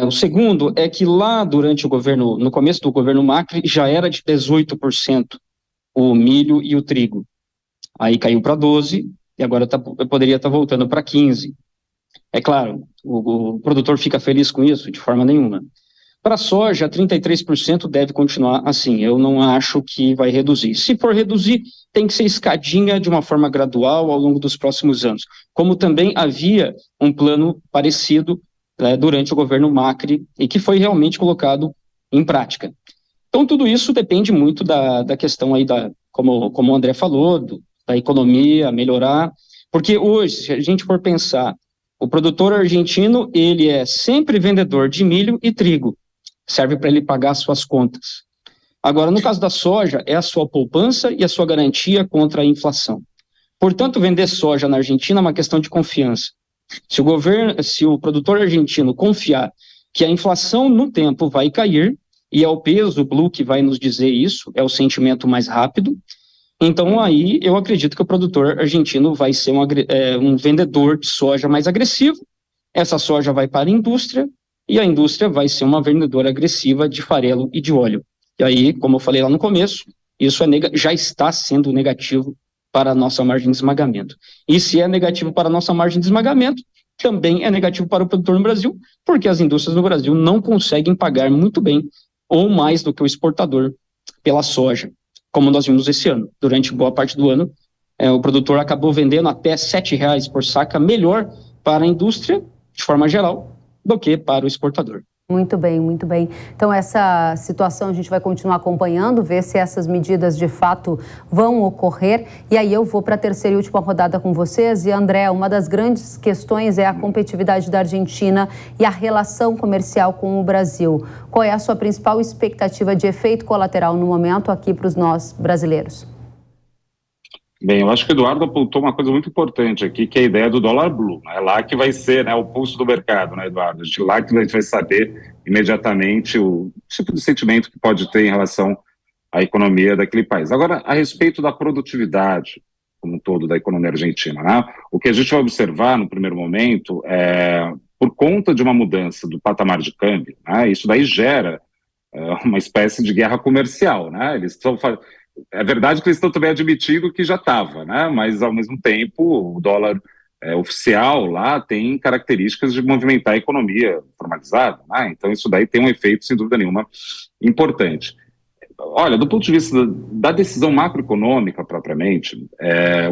Speaker 6: O segundo é que lá durante o governo, no começo do governo Macri, já era de 18% o milho e o trigo. Aí caiu para 12% e agora poderia estar voltando para 15%. É claro, o produtor fica feliz com isso? De forma nenhuma. Para a soja, 33% deve continuar assim. Eu não acho que vai reduzir. Se for reduzir, tem que ser escadinha de uma forma gradual ao longo dos próximos anos. Como também havia um plano parecido durante o governo Macri e que foi realmente colocado em prática. Então, tudo isso depende muito da questão aí, como o André falou, da economia melhorar. Porque hoje, se a gente for pensar, o produtor argentino, ele é sempre vendedor de milho e trigo. Serve para ele pagar as suas contas. Agora, no caso da soja, é a sua poupança e a sua garantia contra a inflação. Portanto, vender soja na Argentina é uma questão de confiança. Se o produtor argentino confiar que a inflação no tempo vai cair, e é o peso blue que vai nos dizer isso, é o sentimento mais rápido, então aí eu acredito que o produtor argentino vai ser um vendedor de soja mais agressivo, essa soja vai para a indústria, e a indústria vai ser uma vendedora agressiva de farelo e de óleo. E aí, como eu falei lá no começo, isso já está sendo negativo para a nossa margem de esmagamento. E se é negativo para a nossa margem de esmagamento, também é negativo para o produtor no Brasil, porque as indústrias no Brasil não conseguem pagar muito bem ou mais do que o exportador pela soja, como nós vimos esse ano. Durante boa parte do ano, o produtor acabou vendendo até R$ 7,00 por saca, melhor para a indústria, de forma geral, do que para o exportador.
Speaker 3: Muito bem, muito bem. Então, essa situação a gente vai continuar acompanhando, ver se essas medidas de fato vão ocorrer. E aí eu vou para a terceira e última rodada com vocês. E, André, uma das grandes questões é a competitividade da Argentina e a relação comercial com o Brasil. Qual é a sua principal expectativa de efeito colateral no momento aqui para os nós brasileiros?
Speaker 5: Bem, eu acho que o Eduardo apontou uma coisa muito importante aqui, que é a ideia do dólar blue. É lá que vai ser, né, o pulso do mercado, né, Eduardo? Lá que a gente vai saber imediatamente o tipo de sentimento que pode ter em relação à economia daquele país. Agora, a respeito da produtividade como um todo da economia argentina, né, o que a gente vai observar no primeiro momento é, por conta de uma mudança do patamar de câmbio, né, isso daí gera uma espécie de guerra comercial, né? Eles estão É verdade que eles estão também admitindo que já estava, né? Mas, ao mesmo tempo, o dólar oficial lá tem características de movimentar a economia formalizada, né? Então, isso daí tem um efeito, sem dúvida nenhuma, importante. Olha, do ponto de vista da decisão macroeconômica, propriamente,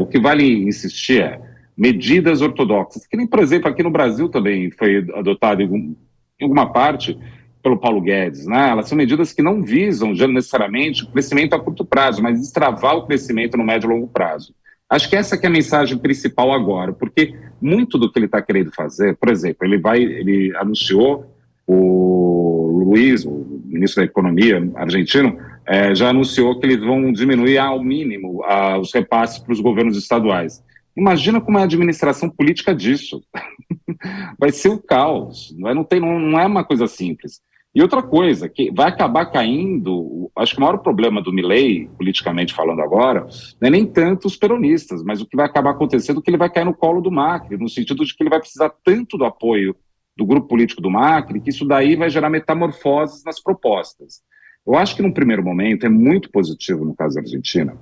Speaker 5: o que vale insistir é medidas ortodoxas, que nem, por exemplo, aqui no Brasil também foi adotado em alguma parte, pelo Paulo Guedes, né? Elas são medidas que não visam já necessariamente o crescimento a curto prazo, mas destravar o crescimento no médio e longo prazo. Acho que essa que é a mensagem principal agora, porque muito do que ele está querendo fazer, por exemplo, ele anunciou, o Luiz, o ministro da Economia argentino, já anunciou que eles vão diminuir ao mínimo os repasses para os governos estaduais. Imagina como é a administração política disso. Vai ser o caos, não é uma coisa simples. E outra coisa, que vai acabar caindo, acho que o maior problema do Milei, politicamente falando agora, não é nem tanto os peronistas, mas o que vai acabar acontecendo é que ele vai cair no colo do Macri, no sentido de que ele vai precisar tanto do apoio do grupo político do Macri, que isso daí vai gerar metamorfoses nas propostas. Eu acho que num primeiro momento é muito positivo, no caso da Argentina,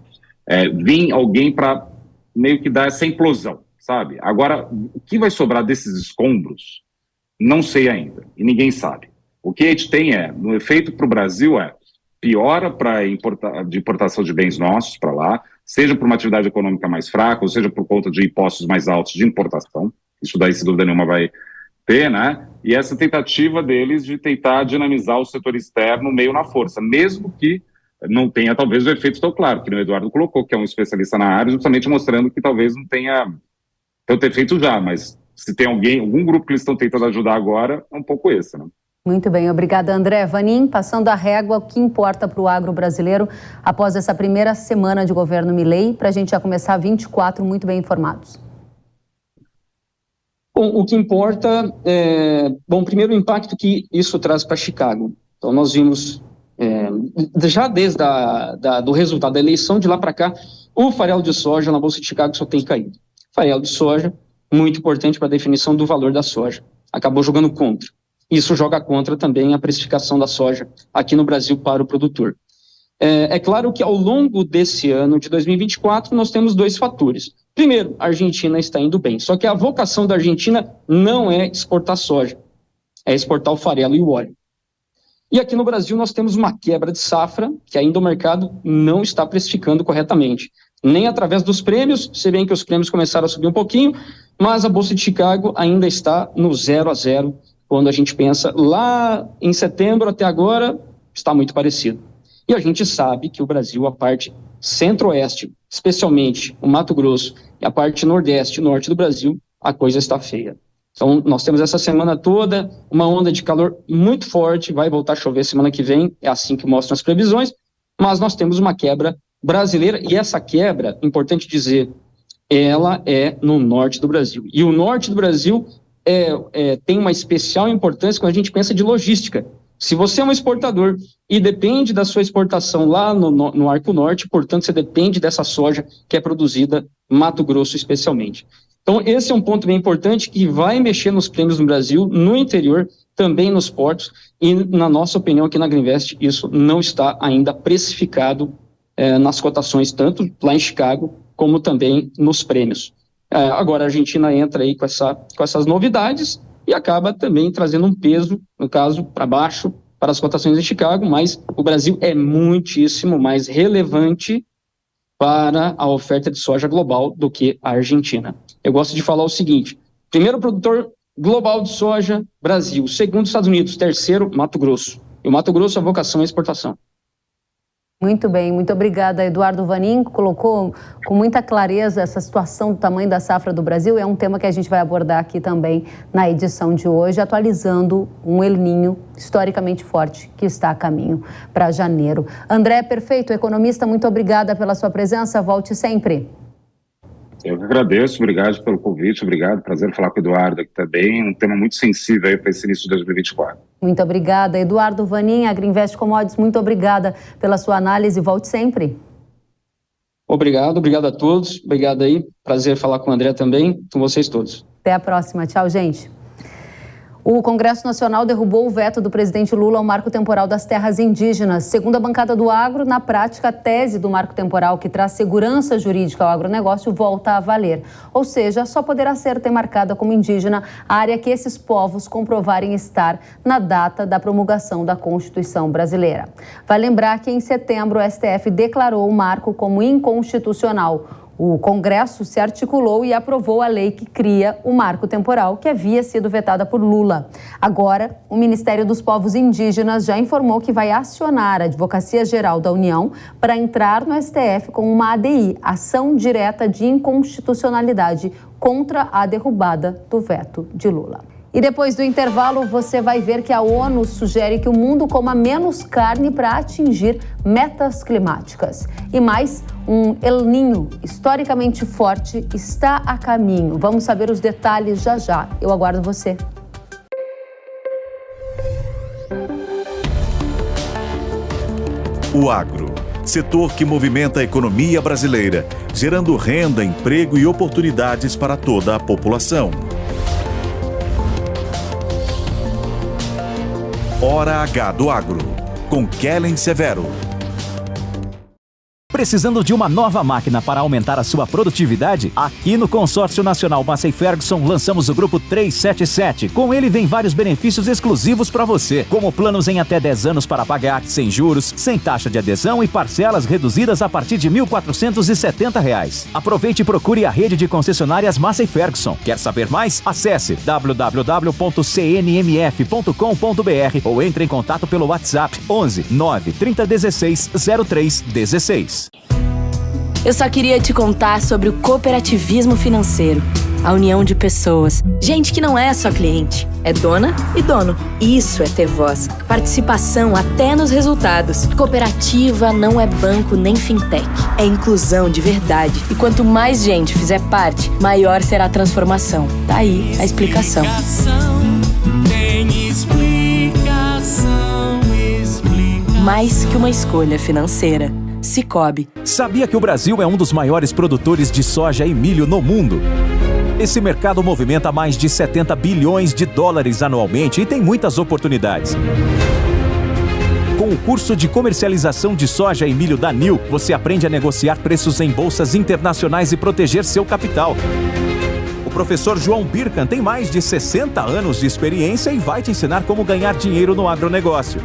Speaker 5: vir alguém para meio que dar essa implosão, sabe? Agora, o que vai sobrar desses escombros, não sei ainda, e ninguém sabe. O que a gente tem no efeito para o Brasil piora de importação de bens nossos para lá, seja por uma atividade econômica mais fraca, ou seja por conta de impostos mais altos de importação, isso daí, sem dúvida nenhuma, vai ter, né? E essa tentativa deles de tentar dinamizar o setor externo meio na força, mesmo que não tenha, talvez, o efeito tão claro, que o Eduardo colocou, que é um especialista na área, justamente mostrando que talvez não tenha tanto efeito já, mas se tem algum grupo que eles estão tentando ajudar agora, é um pouco esse, né?
Speaker 3: Muito bem, obrigada, André. Vanin, passando a régua, o que importa para o agro brasileiro após essa primeira semana de governo Milei, para a gente já começar 24 muito bem informados.
Speaker 6: Bom, o que importa primeiro o impacto que isso traz para Chicago. Então, nós vimos, já desde do resultado da eleição, de lá para cá, o farelo de soja na Bolsa de Chicago só tem caído. Farelo de soja, muito importante para a definição do valor da soja. Acabou jogando contra. Isso joga contra também a precificação da soja aqui no Brasil para o produtor. É claro que ao longo desse ano de 2024 nós temos dois fatores. Primeiro, a Argentina está indo bem, só que a vocação da Argentina não é exportar soja, é exportar o farelo e o óleo. E aqui no Brasil nós temos uma quebra de safra que ainda o mercado não está precificando corretamente. Nem através dos prêmios, se bem que os prêmios começaram a subir um pouquinho, mas a Bolsa de Chicago ainda está no 0 a 0. Quando a gente pensa lá em setembro até agora, está muito parecido. E a gente sabe que o Brasil, a parte centro-oeste, especialmente o Mato Grosso, e a parte nordeste e norte do Brasil, a coisa está feia. Então, nós temos essa semana toda uma onda de calor muito forte, vai voltar a chover semana que vem, é assim que mostram as previsões, mas nós temos uma quebra brasileira, e essa quebra, importante dizer, ela é no norte do Brasil. E o norte do Brasil tem uma especial importância quando a gente pensa de logística. Se você é um exportador e depende da sua exportação lá no Arco Norte, portanto, você depende dessa soja que é produzida em Mato Grosso especialmente. Então, esse é um ponto bem importante que vai mexer nos prêmios no Brasil, no interior, também nos portos, e, na nossa opinião, aqui na Agriinvest, isso não está ainda precificado nas cotações, tanto lá em Chicago, como também nos prêmios. Agora a Argentina entra aí com essas novidades e acaba também trazendo um peso, no caso, para baixo, para as cotações em Chicago, mas o Brasil é muitíssimo mais relevante para a oferta de soja global do que a Argentina. Eu gosto de falar o seguinte: primeiro produtor global de soja, Brasil; segundo, Estados Unidos; terceiro, Mato Grosso. E o Mato Grosso, a vocação é exportação.
Speaker 3: Muito bem, muito obrigada, Eduardo Vanin. Colocou com muita clareza essa situação do tamanho da safra do Brasil. É um tema que a gente vai abordar aqui também na edição de hoje, atualizando um El Niño historicamente forte que está a caminho para janeiro. André, perfeito, economista, muito obrigada pela sua presença. Volte sempre.
Speaker 5: Eu que agradeço, obrigado pelo convite, obrigado, prazer falar com o Eduardo aqui também, um tema muito sensível aí para esse início de 2024.
Speaker 3: Muito obrigada, Eduardo Vanin, Agriinvest Commodities, muito obrigada pela sua análise, volte sempre.
Speaker 6: Obrigado a todos, obrigado aí, prazer falar com o André também, com vocês todos.
Speaker 3: Até a próxima, tchau, gente. O Congresso Nacional derrubou o veto do presidente Lula ao marco temporal das terras indígenas. Segundo a bancada do agro, na prática, a tese do marco temporal que traz segurança jurídica ao agronegócio volta a valer. Ou seja, só poderá ser demarcada como indígena a área que esses povos comprovarem estar na data da promulgação da Constituição brasileira. Vai lembrar que em setembro o STF declarou o marco como inconstitucional. O Congresso se articulou e aprovou a lei que cria o marco temporal, que havia sido vetada por Lula. Agora, o Ministério dos Povos Indígenas já informou que vai acionar a Advocacia Geral da União para entrar no STF com uma ADI, Ação Direta de Inconstitucionalidade, contra a derrubada do veto de Lula. E depois do intervalo, você vai ver que a ONU sugere que o mundo coma menos carne para atingir metas climáticas. E mais, um El Niño historicamente forte está a caminho. Vamos saber os detalhes já já. Eu aguardo você.
Speaker 7: O agro, setor que movimenta a economia brasileira, gerando renda, emprego e oportunidades para toda a população. Hora H do Agro, com Kellen Severo.
Speaker 2: Precisando de uma nova máquina para aumentar a sua produtividade? Aqui no Consórcio Nacional Massey Ferguson lançamos o Grupo 377. Com ele vem vários benefícios exclusivos para você, como planos em até 10 anos para pagar, sem juros, sem taxa de adesão e parcelas reduzidas a partir de R$ 1.470. Aproveite e procure a rede de concessionárias Massey Ferguson. Quer saber mais? Acesse www.cnmf.com.br ou entre em contato pelo WhatsApp 11 9 3016 0316.
Speaker 8: Eu só queria te contar sobre o cooperativismo financeiro, a união de pessoas. Gente que não é só cliente, é dona e dono. Isso é ter voz, participação até nos resultados. Cooperativa não é banco nem fintech, é inclusão de verdade. E quanto mais gente fizer parte, maior será a transformação. Tá aí a explicação. Mais que uma escolha financeira. Cicobi.
Speaker 2: Sabia que o Brasil é um dos maiores produtores de soja e milho no mundo? Esse mercado movimenta mais de 70 bilhões de dólares anualmente e tem muitas oportunidades. Com o curso de comercialização de soja e milho da NIL, você aprende a negociar preços em bolsas internacionais e proteger seu capital. O professor João Birkan tem mais de 60 anos de experiência e vai te ensinar como ganhar dinheiro no agronegócio.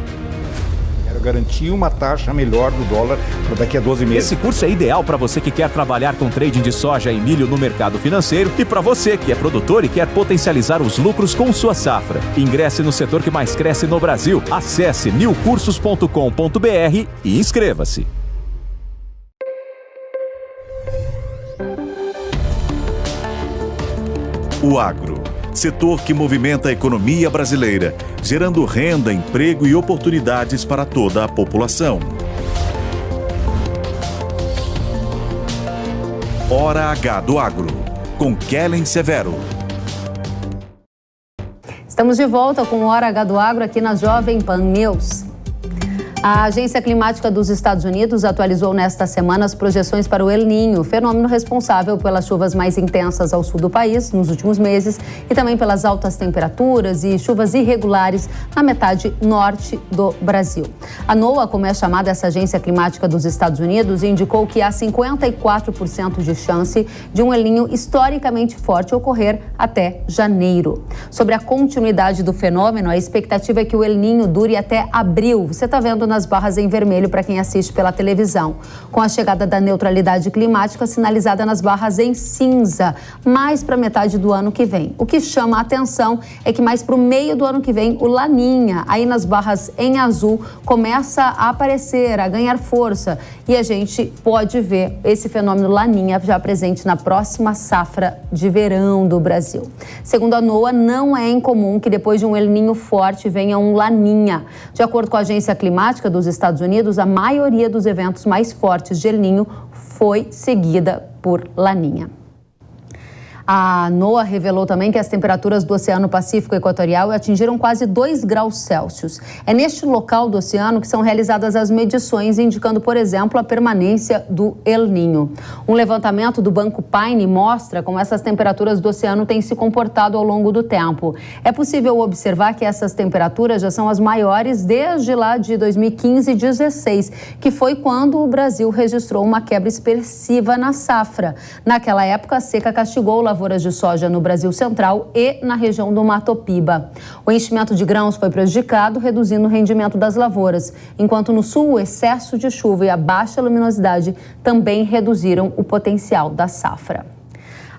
Speaker 9: Garantir uma taxa melhor do dólar para daqui a 12 meses.
Speaker 2: Esse curso é ideal para você que quer trabalhar com trading de soja e milho no mercado financeiro e para você que é produtor e quer potencializar os lucros com sua safra. Ingresse no setor que mais cresce no Brasil. Acesse nilcursos.com.br e inscreva-se.
Speaker 7: O agro, setor que movimenta a economia brasileira, gerando renda, emprego e oportunidades para toda a população. Hora H do Agro, com Kellen Severo.
Speaker 3: Estamos de volta com o Hora H do Agro aqui na Jovem Pan News. A Agência Climática dos Estados Unidos atualizou nesta semana as projeções para o El Niño, fenômeno responsável pelas chuvas mais intensas ao sul do país nos últimos meses e também pelas altas temperaturas e chuvas irregulares na metade norte do Brasil. A NOAA, como é chamada essa Agência Climática dos Estados Unidos, indicou que há 54% de chance de um El Niño historicamente forte ocorrer até janeiro. Sobre a continuidade do fenômeno, a expectativa é que o El Niño dure até abril. Você está vendo nas barras em vermelho para quem assiste pela televisão, com a chegada da neutralidade climática sinalizada nas barras em cinza, mais para metade do ano que vem. O que chama a atenção é que mais para o meio do ano que vem, o Laninha, aí nas barras em azul, começa a aparecer, a ganhar força, e a gente pode ver esse fenômeno Laninha já presente na próxima safra de verão do Brasil. Segundo a NOAA, não é incomum que depois de um El Niño forte venha um Laninha. De acordo com a Agência Climática dos Estados Unidos, a maioria dos eventos mais fortes de El Niño foi seguida por Laninha. A NOAA revelou também que as temperaturas do Oceano Pacífico Equatorial atingiram quase 2 graus Celsius. É neste local do oceano que são realizadas as medições, indicando, por exemplo, a permanência do El Niño. Um levantamento do Banco Paine mostra como essas temperaturas do oceano têm se comportado ao longo do tempo. É possível observar que essas temperaturas já são as maiores desde lá de 2015 e 2016, que foi quando o Brasil registrou uma quebra expressiva na safra. Naquela época, a seca castigou lavouras de soja no Brasil Central e na região do Mato Piba. O enchimento de grãos foi prejudicado, reduzindo o rendimento das lavouras, enquanto no sul o excesso de chuva e a baixa luminosidade também reduziram o potencial da safra.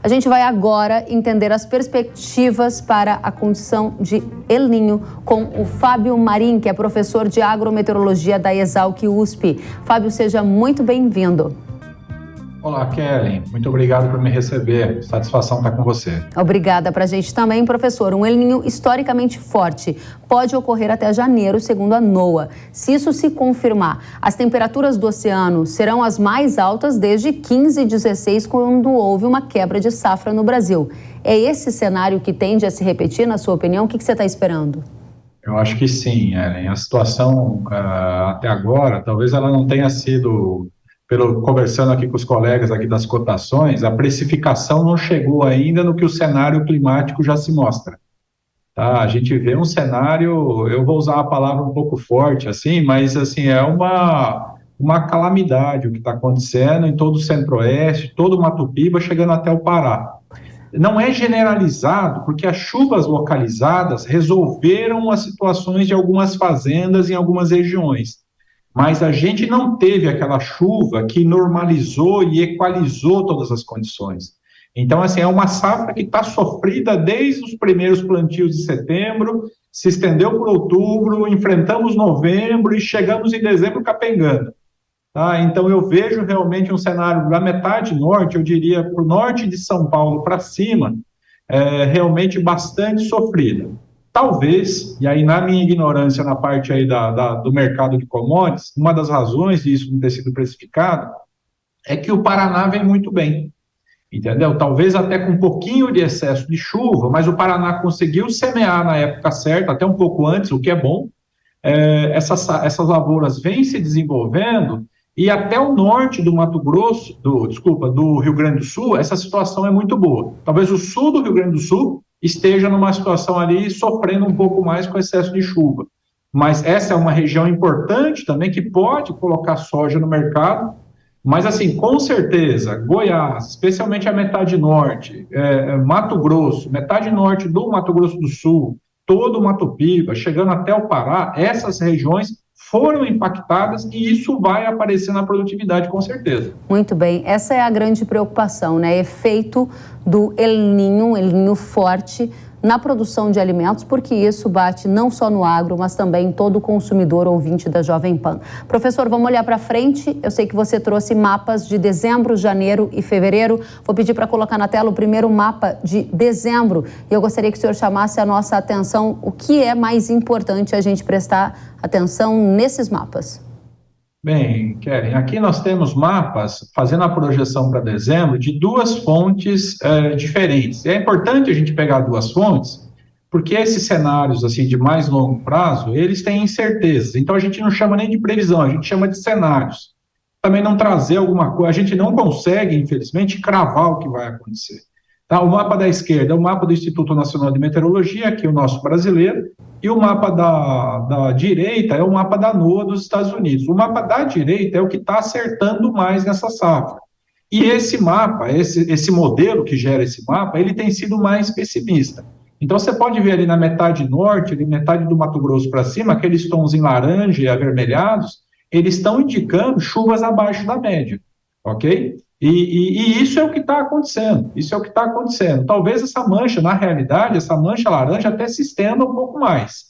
Speaker 3: A gente vai agora entender as perspectivas para a condição de El Niño com o Fábio Marim, que é professor de agrometeorologia da Exalc USP. Fábio, seja muito bem-vindo.
Speaker 10: Olá, Kellen. Muito obrigado por me receber. Satisfação estar com você.
Speaker 3: Obrigada para a gente também, professor. Um El Niño historicamente forte pode ocorrer até janeiro, segundo a NOAA. Se isso se confirmar, as temperaturas do oceano serão as mais altas desde 1516, quando houve uma quebra de safra no Brasil. É esse cenário que tende a se repetir, na sua opinião? O que você está esperando?
Speaker 10: Eu acho que sim, Ellen. A situação até agora, talvez ela não tenha sido... Conversando aqui com os colegas aqui das cotações, a precificação não chegou ainda no que o cenário climático já se mostra. Tá? A gente vê um cenário, eu vou usar a palavra um pouco forte, assim, mas assim, é uma calamidade o que está acontecendo em todo o Centro-Oeste, todo o Mato Piba, chegando até o Pará. Não é generalizado, porque as chuvas localizadas resolveram as situações de algumas fazendas em algumas regiões. Mas a gente não teve aquela chuva que normalizou e equalizou todas as condições. Então, assim, é uma safra que está sofrida desde os primeiros plantios de setembro, se estendeu por outubro, enfrentamos novembro e chegamos em dezembro capengando. Tá? Então, eu vejo realmente um cenário da metade norte, eu diria, para o norte de São Paulo para cima, realmente bastante sofrida. Talvez, e aí na minha ignorância na parte aí do mercado de commodities, uma das razões disso não ter sido precificado é que o Paraná vem muito bem, entendeu? Talvez até com um pouquinho de excesso de chuva, mas o Paraná conseguiu semear na época certa, até um pouco antes, o que é bom. Essas lavouras vêm se desenvolvendo e até o norte do Mato Grosso, do Rio Grande do Sul, essa situação é muito boa. Talvez o sul do Rio Grande do Sul esteja numa situação ali sofrendo um pouco mais com excesso de chuva. Mas essa é uma região importante também que pode colocar soja no mercado, mas assim, com certeza, Goiás, especialmente a metade norte, Mato Grosso, metade norte do Mato Grosso do Sul, todo o Mato Piba, chegando até o Pará, essas regiões foram impactadas e isso vai aparecer na produtividade, com certeza.
Speaker 3: Muito bem. Essa é a grande preocupação, né? Efeito do El Niño forte na produção de alimentos, porque isso bate não só no agro, mas também em todo consumidor ouvinte da Jovem Pan. Professor, vamos olhar para frente. Eu sei que você trouxe mapas de dezembro, janeiro e fevereiro. Vou pedir para colocar na tela o primeiro mapa de dezembro. E eu gostaria que o senhor chamasse a nossa atenção o que é mais importante a gente prestar atenção nesses mapas.
Speaker 10: Bem, Keren, aqui nós temos mapas, fazendo a projeção para dezembro, de duas fontes diferentes. É importante a gente pegar duas fontes, porque esses cenários assim, de mais longo prazo, eles têm incertezas. Então, a gente não chama nem de previsão, a gente chama de cenários. Também não trazer alguma coisa, a gente não consegue, infelizmente, cravar o que vai acontecer. Tá? O mapa da esquerda é o mapa do Instituto Nacional de Meteorologia, aqui o nosso brasileiro, e o mapa da direita é o mapa da NOAA dos Estados Unidos. O mapa da direita é o que está acertando mais nessa safra. E esse mapa, esse modelo que gera esse mapa, ele tem sido mais pessimista. Então, você pode ver ali na metade norte, ali metade do Mato Grosso para cima, aqueles tons em laranja e avermelhados, eles estão indicando chuvas abaixo da média, ok? E isso é o que está acontecendo, isso é o que está acontecendo. Talvez essa mancha, na realidade, essa mancha laranja até se estenda um pouco mais,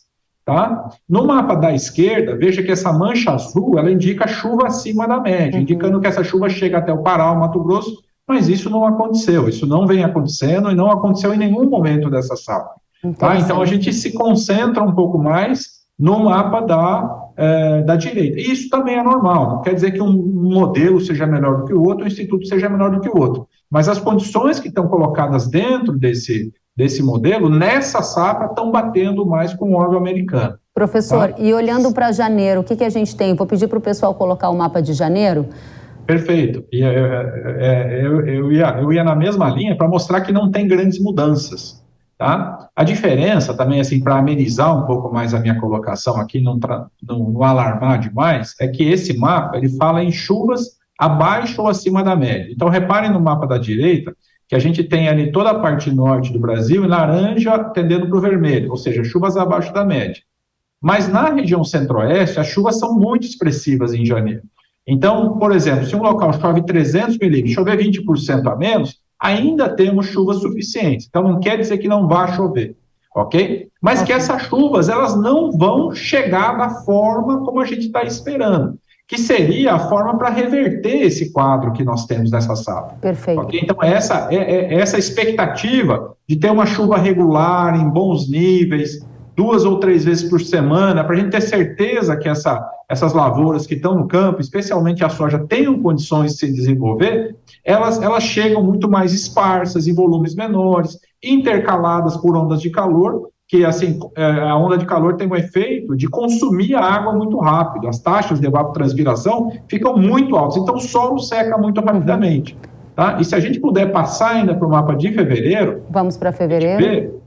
Speaker 10: tá? No mapa da esquerda, veja que essa mancha azul, ela indica chuva acima da média, indicando que essa chuva chega até o Pará, o Mato Grosso, mas isso não aconteceu, isso não vem acontecendo e não aconteceu em nenhum momento dessa safra. Tá? Então, a gente se concentra um pouco mais no mapa da direita. E isso também é normal, não quer dizer que um modelo seja melhor do que o outro, o instituto seja melhor do que o outro. Mas as condições que estão colocadas dentro desse modelo, nessa safra, estão batendo mais com o órgão americano.
Speaker 3: Professor,
Speaker 10: tá?
Speaker 3: E olhando para janeiro, o que a gente tem? Vou pedir para o pessoal colocar o mapa de janeiro.
Speaker 10: Perfeito. E eu ia na mesma linha para mostrar que não tem grandes mudanças. Tá? A diferença também, assim, para amenizar um pouco mais a minha colocação aqui, não alarmar demais, é que esse mapa, ele fala em chuvas abaixo ou acima da média. Então, reparem no mapa da direita, que a gente tem ali toda a parte norte do Brasil e laranja tendendo para o vermelho, ou seja, chuvas abaixo da média. Mas na região centro-oeste, as chuvas são muito expressivas em janeiro. Então, por exemplo, se um local chove 300 milímetros, chover 20% a menos, ainda temos chuvas suficientes. Então, não quer dizer que não vai chover, ok? Mas que essas chuvas, elas não vão chegar da forma como a gente está esperando, que seria a forma para reverter esse quadro que nós temos nessa safra.
Speaker 3: Perfeito.
Speaker 10: Okay? Então, essa expectativa de ter uma chuva regular, em bons níveis, 2 ou 3 vezes por semana, para a gente ter certeza que essas lavouras que estão no campo, especialmente a soja, tenham condições de se desenvolver, elas chegam muito mais esparsas, em volumes menores, intercaladas por ondas de calor, que assim, a onda de calor tem um efeito de consumir a água muito rápido, as taxas de evapotranspiração ficam muito altas, então o solo seca muito rapidamente. Tá? E se a gente puder passar ainda para o mapa de fevereiro...
Speaker 3: Vamos para fevereiro.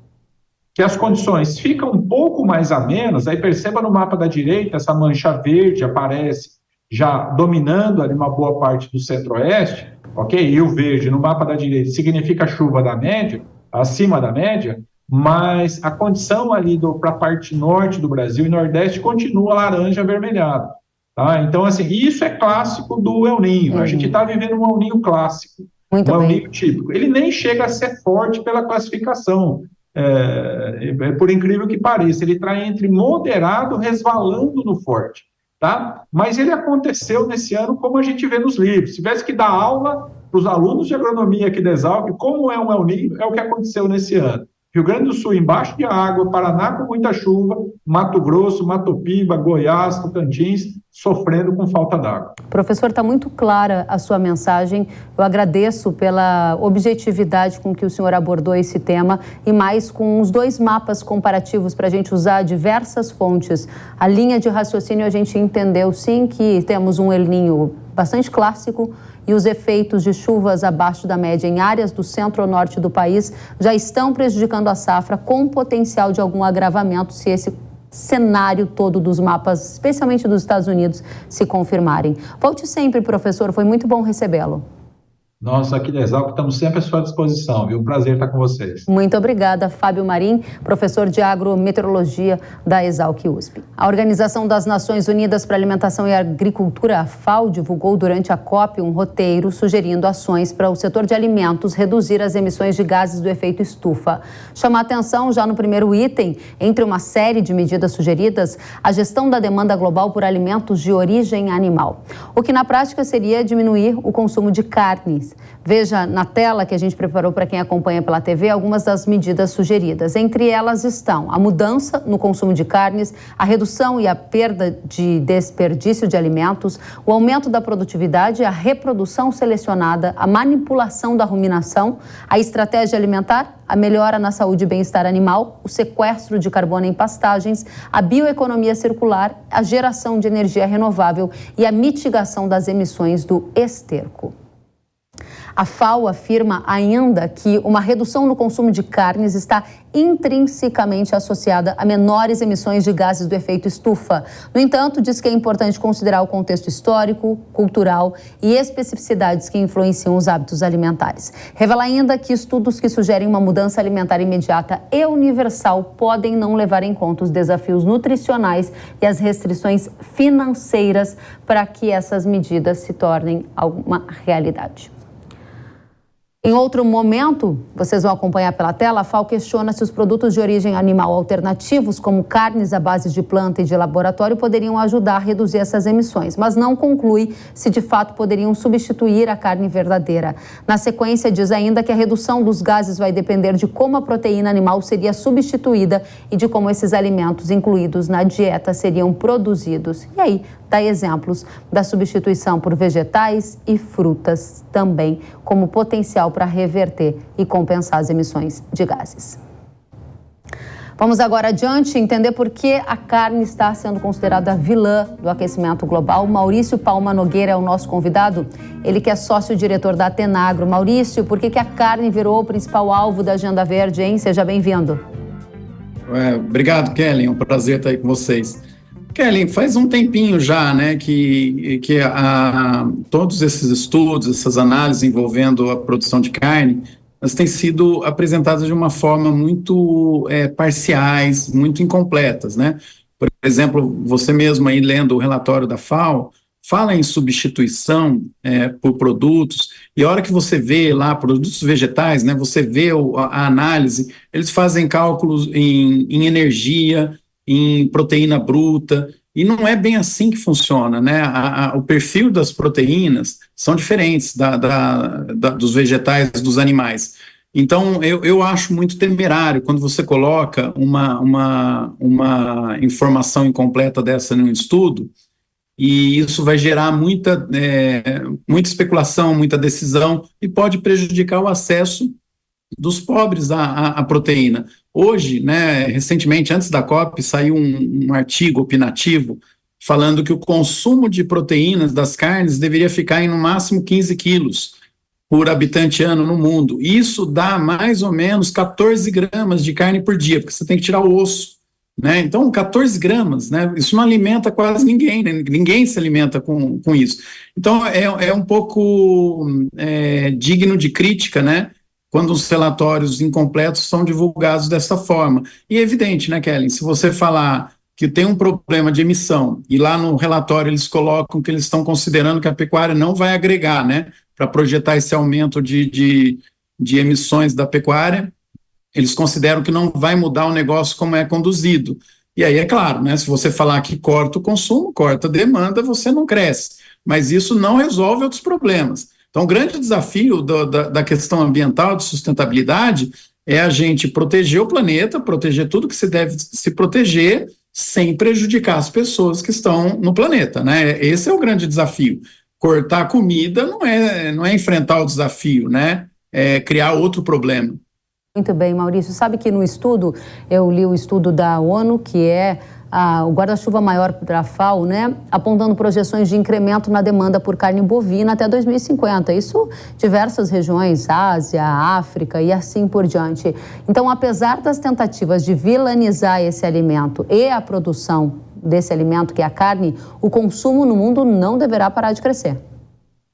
Speaker 10: Que as condições ficam um pouco mais amenas, aí perceba no mapa da direita, essa mancha verde aparece já dominando ali uma boa parte do centro-oeste, ok? E o verde no mapa da direita significa chuva da média, acima da média, mas a condição ali para a parte norte do Brasil e nordeste continua laranja avermelhada, tá? Então, assim, isso é clássico do El Niño, a gente está vivendo um El Niño clássico, um El Niño típico. Ele nem chega a ser forte pela classificação, por incrível que pareça, ele está entre moderado, resvalando no forte, tá? Mas ele aconteceu nesse ano como a gente vê nos livros. Se tivesse que dar aula para os alunos de agronomia aqui da Exalc, como é um El Niño, é o que aconteceu nesse ano. Rio Grande do Sul embaixo de água, Paraná com muita chuva, Mato Grosso, Mato Piba, Goiás, Tocantins, sofrendo com falta d'água.
Speaker 3: Professor, está muito clara a sua mensagem. Eu agradeço pela objetividade com que o senhor abordou esse tema e mais com os 2 mapas comparativos para a gente usar diversas fontes. A linha de raciocínio a gente entendeu sim que temos um El Niño bastante clássico e os efeitos de chuvas abaixo da média em áreas do centro-norte do país já estão prejudicando a safra com potencial de algum agravamento se esse cenário todo dos mapas, especialmente dos Estados Unidos, se confirmarem. Volte sempre, professor, foi muito bom recebê-lo.
Speaker 10: Nós aqui da Exalc estamos sempre à sua disposição, viu? Prazer estar com vocês.
Speaker 3: Muito obrigada, Fábio Marim, professor de agrometeorologia da Exalc USP. A Organização das Nações Unidas para a Alimentação e Agricultura, a FAO, divulgou durante a COP um roteiro sugerindo ações para o setor de alimentos reduzir as emissões de gases do efeito estufa. Chama a atenção já no primeiro item, entre uma série de medidas sugeridas, a gestão da demanda global por alimentos de origem animal, o que na prática seria diminuir o consumo de carnes. Veja na tela que a gente preparou para quem acompanha pela TV algumas das medidas sugeridas. Entre elas estão a mudança no consumo de carnes, a redução e a perda de desperdício de alimentos, o aumento da produtividade, a reprodução selecionada, a manipulação da ruminação, a estratégia alimentar, a melhora na saúde e bem-estar animal, o sequestro de carbono em pastagens, a bioeconomia circular, a geração de energia renovável e a mitigação das emissões do esterco. A FAO afirma ainda que uma redução no consumo de carnes está intrinsecamente associada a menores emissões de gases do efeito estufa. No entanto, diz que é importante considerar o contexto histórico, cultural e especificidades que influenciam os hábitos alimentares. Revela ainda que estudos que sugerem uma mudança alimentar imediata e universal podem não levar em conta os desafios nutricionais e as restrições financeiras para que essas medidas se tornem uma realidade. Em outro momento, vocês vão acompanhar pela tela, a FAO questiona se os produtos de origem animal alternativos, como carnes à base de planta e de laboratório, poderiam ajudar a reduzir essas emissões, mas não conclui se de fato poderiam substituir a carne verdadeira. Na sequência, diz ainda que a redução dos gases vai depender de como a proteína animal seria substituída e de como esses alimentos incluídos na dieta seriam produzidos. E aí, dá exemplos da substituição por vegetais e frutas também como potencial para reverter e compensar as emissões de gases. Vamos agora adiante entender por que a carne está sendo considerada a vilã do aquecimento global. Maurício Palma Nogueira é o nosso convidado, ele que é sócio-diretor da Atenagro. Maurício, por que a carne virou o principal alvo da Agenda Verde, hein? Seja bem-vindo.
Speaker 11: Obrigado, Kelly, é um prazer estar aí com vocês. Kelly, faz um tempinho já, né, que todos esses estudos, essas análises envolvendo a produção de carne, elas têm sido apresentadas de uma forma muito parciais, muito incompletas, né? Por exemplo, você mesmo aí lendo o relatório da FAO, fala em substituição por produtos, e a hora que você vê lá produtos vegetais, né, você vê a análise, eles fazem cálculos em energia, em proteína bruta, e não é bem assim que funciona, né? O perfil das proteínas são diferentes dos vegetais, dos animais. Então, eu acho muito temerário quando você coloca uma informação incompleta dessa num estudo, e isso vai gerar muita especulação, muita decisão, e pode prejudicar o acesso dos pobres à proteína. Hoje, né, recentemente, antes da COP, saiu um artigo opinativo falando que o consumo de proteínas das carnes deveria ficar em no máximo 15 quilos por habitante ano no mundo. Isso dá mais ou menos 14 gramas de carne por dia, porque você tem que tirar o osso, né? Então, 14 gramas, né? Isso não alimenta quase ninguém, né? Ninguém se alimenta com isso. Então, é um pouco digno de crítica, né? Quando os relatórios incompletos são divulgados dessa forma. E é evidente, né, Kelly? Se você falar que tem um problema de emissão, e lá no relatório eles colocam que eles estão considerando que a pecuária não vai agregar, né? Para projetar esse aumento de emissões da pecuária, eles consideram que não vai mudar o negócio como é conduzido. E aí, é claro, né, se você falar que corta o consumo, corta a demanda, você não cresce. Mas isso não resolve outros problemas. Então, o grande desafio da questão ambiental, de sustentabilidade, é a gente proteger o planeta, proteger tudo que se deve se proteger, sem prejudicar as pessoas que estão no planeta, né? Esse é o grande desafio. Cortar a comida não é enfrentar o desafio, né? É criar outro problema.
Speaker 3: Muito bem, Maurício. Sabe que no estudo, eu li o estudo da ONU, que é o guarda-chuva maior para a FAO, né, apontando projeções de incremento na demanda por carne bovina até 2050. Isso diversas regiões, Ásia, África e assim por diante. Então, apesar das tentativas de vilanizar esse alimento e a produção desse alimento, que é a carne, o consumo no mundo não deverá parar de crescer.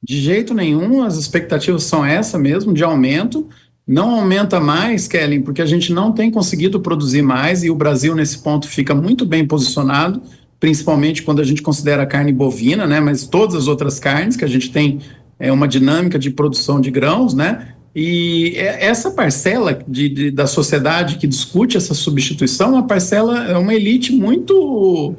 Speaker 11: De jeito nenhum, as expectativas são essa mesmo, de aumento. Não aumenta mais, Kelly, porque a gente não tem conseguido produzir mais, e o Brasil, nesse ponto, fica muito bem posicionado, principalmente quando a gente considera a carne bovina, né, mas todas as outras carnes, que a gente tem uma dinâmica de produção de grãos, né, e essa parcela da sociedade que discute essa substituição, é uma elite muito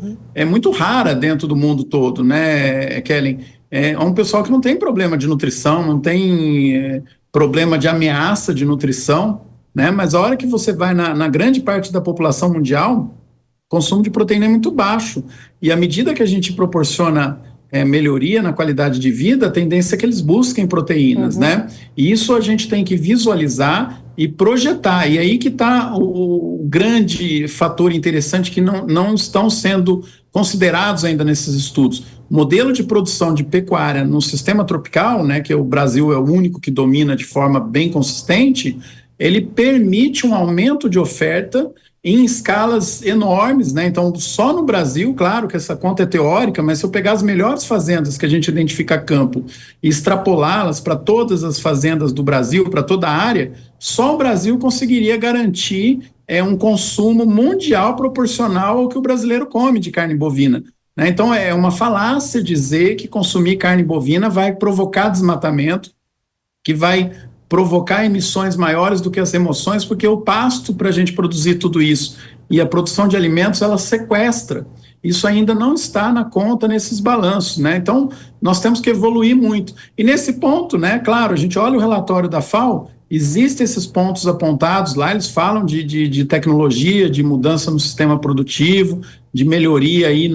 Speaker 11: rara dentro do mundo todo, né, Kelly? É um pessoal que não tem problema de nutrição, não tem problema de ameaça de nutrição, né? Mas a hora que você vai na grande parte da população mundial, o consumo de proteína é muito baixo. E à medida que a gente proporciona melhoria na qualidade de vida, a tendência é que eles busquem proteínas, né? E isso a gente tem que visualizar e projetar. E aí que está o grande fator interessante que não estão sendo considerados ainda nesses estudos. O modelo de produção de pecuária no sistema tropical, né, que o Brasil é o único que domina de forma bem consistente, ele permite um aumento de oferta em escalas enormes, né? Então, só no Brasil, claro que essa conta é teórica, mas se eu pegar as melhores fazendas que a gente identifica a campo e extrapolá-las para todas as fazendas do Brasil, para toda a área, só o Brasil conseguiria garantir um consumo mundial proporcional ao que o brasileiro come de carne bovina, né? Então, é uma falácia dizer que consumir carne bovina vai provocar desmatamento, que vai provocar emissões maiores do que as emoções, porque o pasto para a gente produzir tudo isso e a produção de alimentos, ela sequestra. Isso ainda não está na conta nesses balanços, né? Então, nós temos que evoluir muito. E nesse ponto, né, claro, a gente olha o relatório da FAO, existem esses pontos apontados lá, eles falam de tecnologia, de mudança no sistema produtivo, de melhoria aí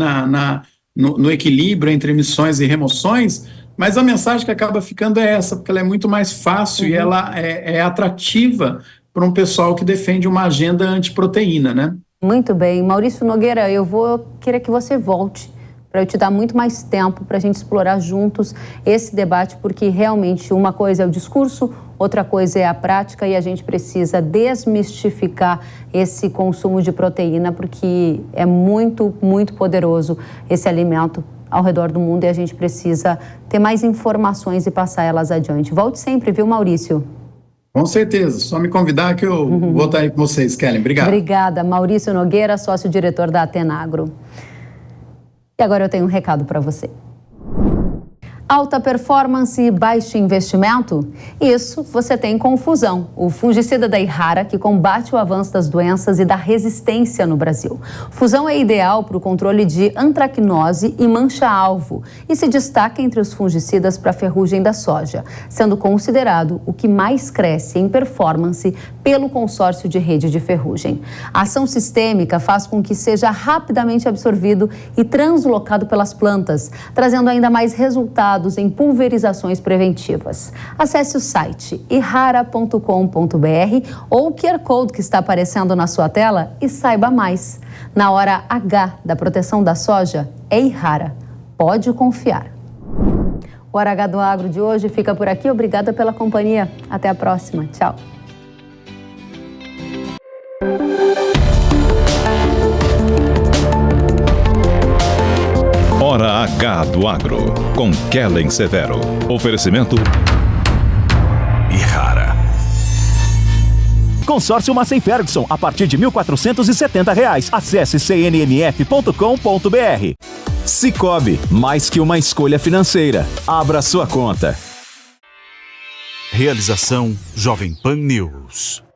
Speaker 11: no equilíbrio entre emissões e remoções, mas a mensagem que acaba ficando é essa, porque ela é muito mais fácil e ela é atrativa para um pessoal que defende uma agenda antiproteína, né?
Speaker 3: Muito bem. Maurício Nogueira, eu vou querer que você volte para eu te dar muito mais tempo para a gente explorar juntos esse debate, porque realmente uma coisa é o discurso, outra coisa é a prática, e a gente precisa desmistificar esse consumo de proteína, porque é muito, muito poderoso esse alimento ao redor do mundo e a gente precisa ter mais informações e passar elas adiante. Volte sempre, viu, Maurício?
Speaker 11: Com certeza, só me convidar que eu vou estar aí com vocês, Kellen. Obrigado.
Speaker 3: Obrigada, Maurício Nogueira, sócio-diretor da Atenagro. E agora eu tenho um recado para você. Alta performance e baixo investimento? Isso você tem com o Fusão, o fungicida da Irrara que combate o avanço das doenças e da resistência no Brasil. Fusão é ideal para o controle de antracnose e mancha-alvo e se destaca entre os fungicidas para a ferrugem da soja, sendo considerado o que mais cresce em performance pelo consórcio de rede de ferrugem. A ação sistêmica faz com que seja rapidamente absorvido e translocado pelas plantas, trazendo ainda mais resultados em pulverizações preventivas. Acesse o site irrara.com.br ou o QR Code que está aparecendo na sua tela e saiba mais. Na hora H da proteção da soja, é Irrara. Pode confiar. O Hora H do Agro de hoje fica por aqui. Obrigada pela companhia. Até a próxima. Tchau.
Speaker 1: Hora H do Agro, com Kellen Severo. Oferecimento
Speaker 7: Irrara.
Speaker 2: Consórcio Massey Ferguson, a partir de R$ 1.470. Acesse cnmf.com.br. Sicoob, mais que uma escolha financeira. Abra sua conta.
Speaker 7: Realização Jovem Pan News.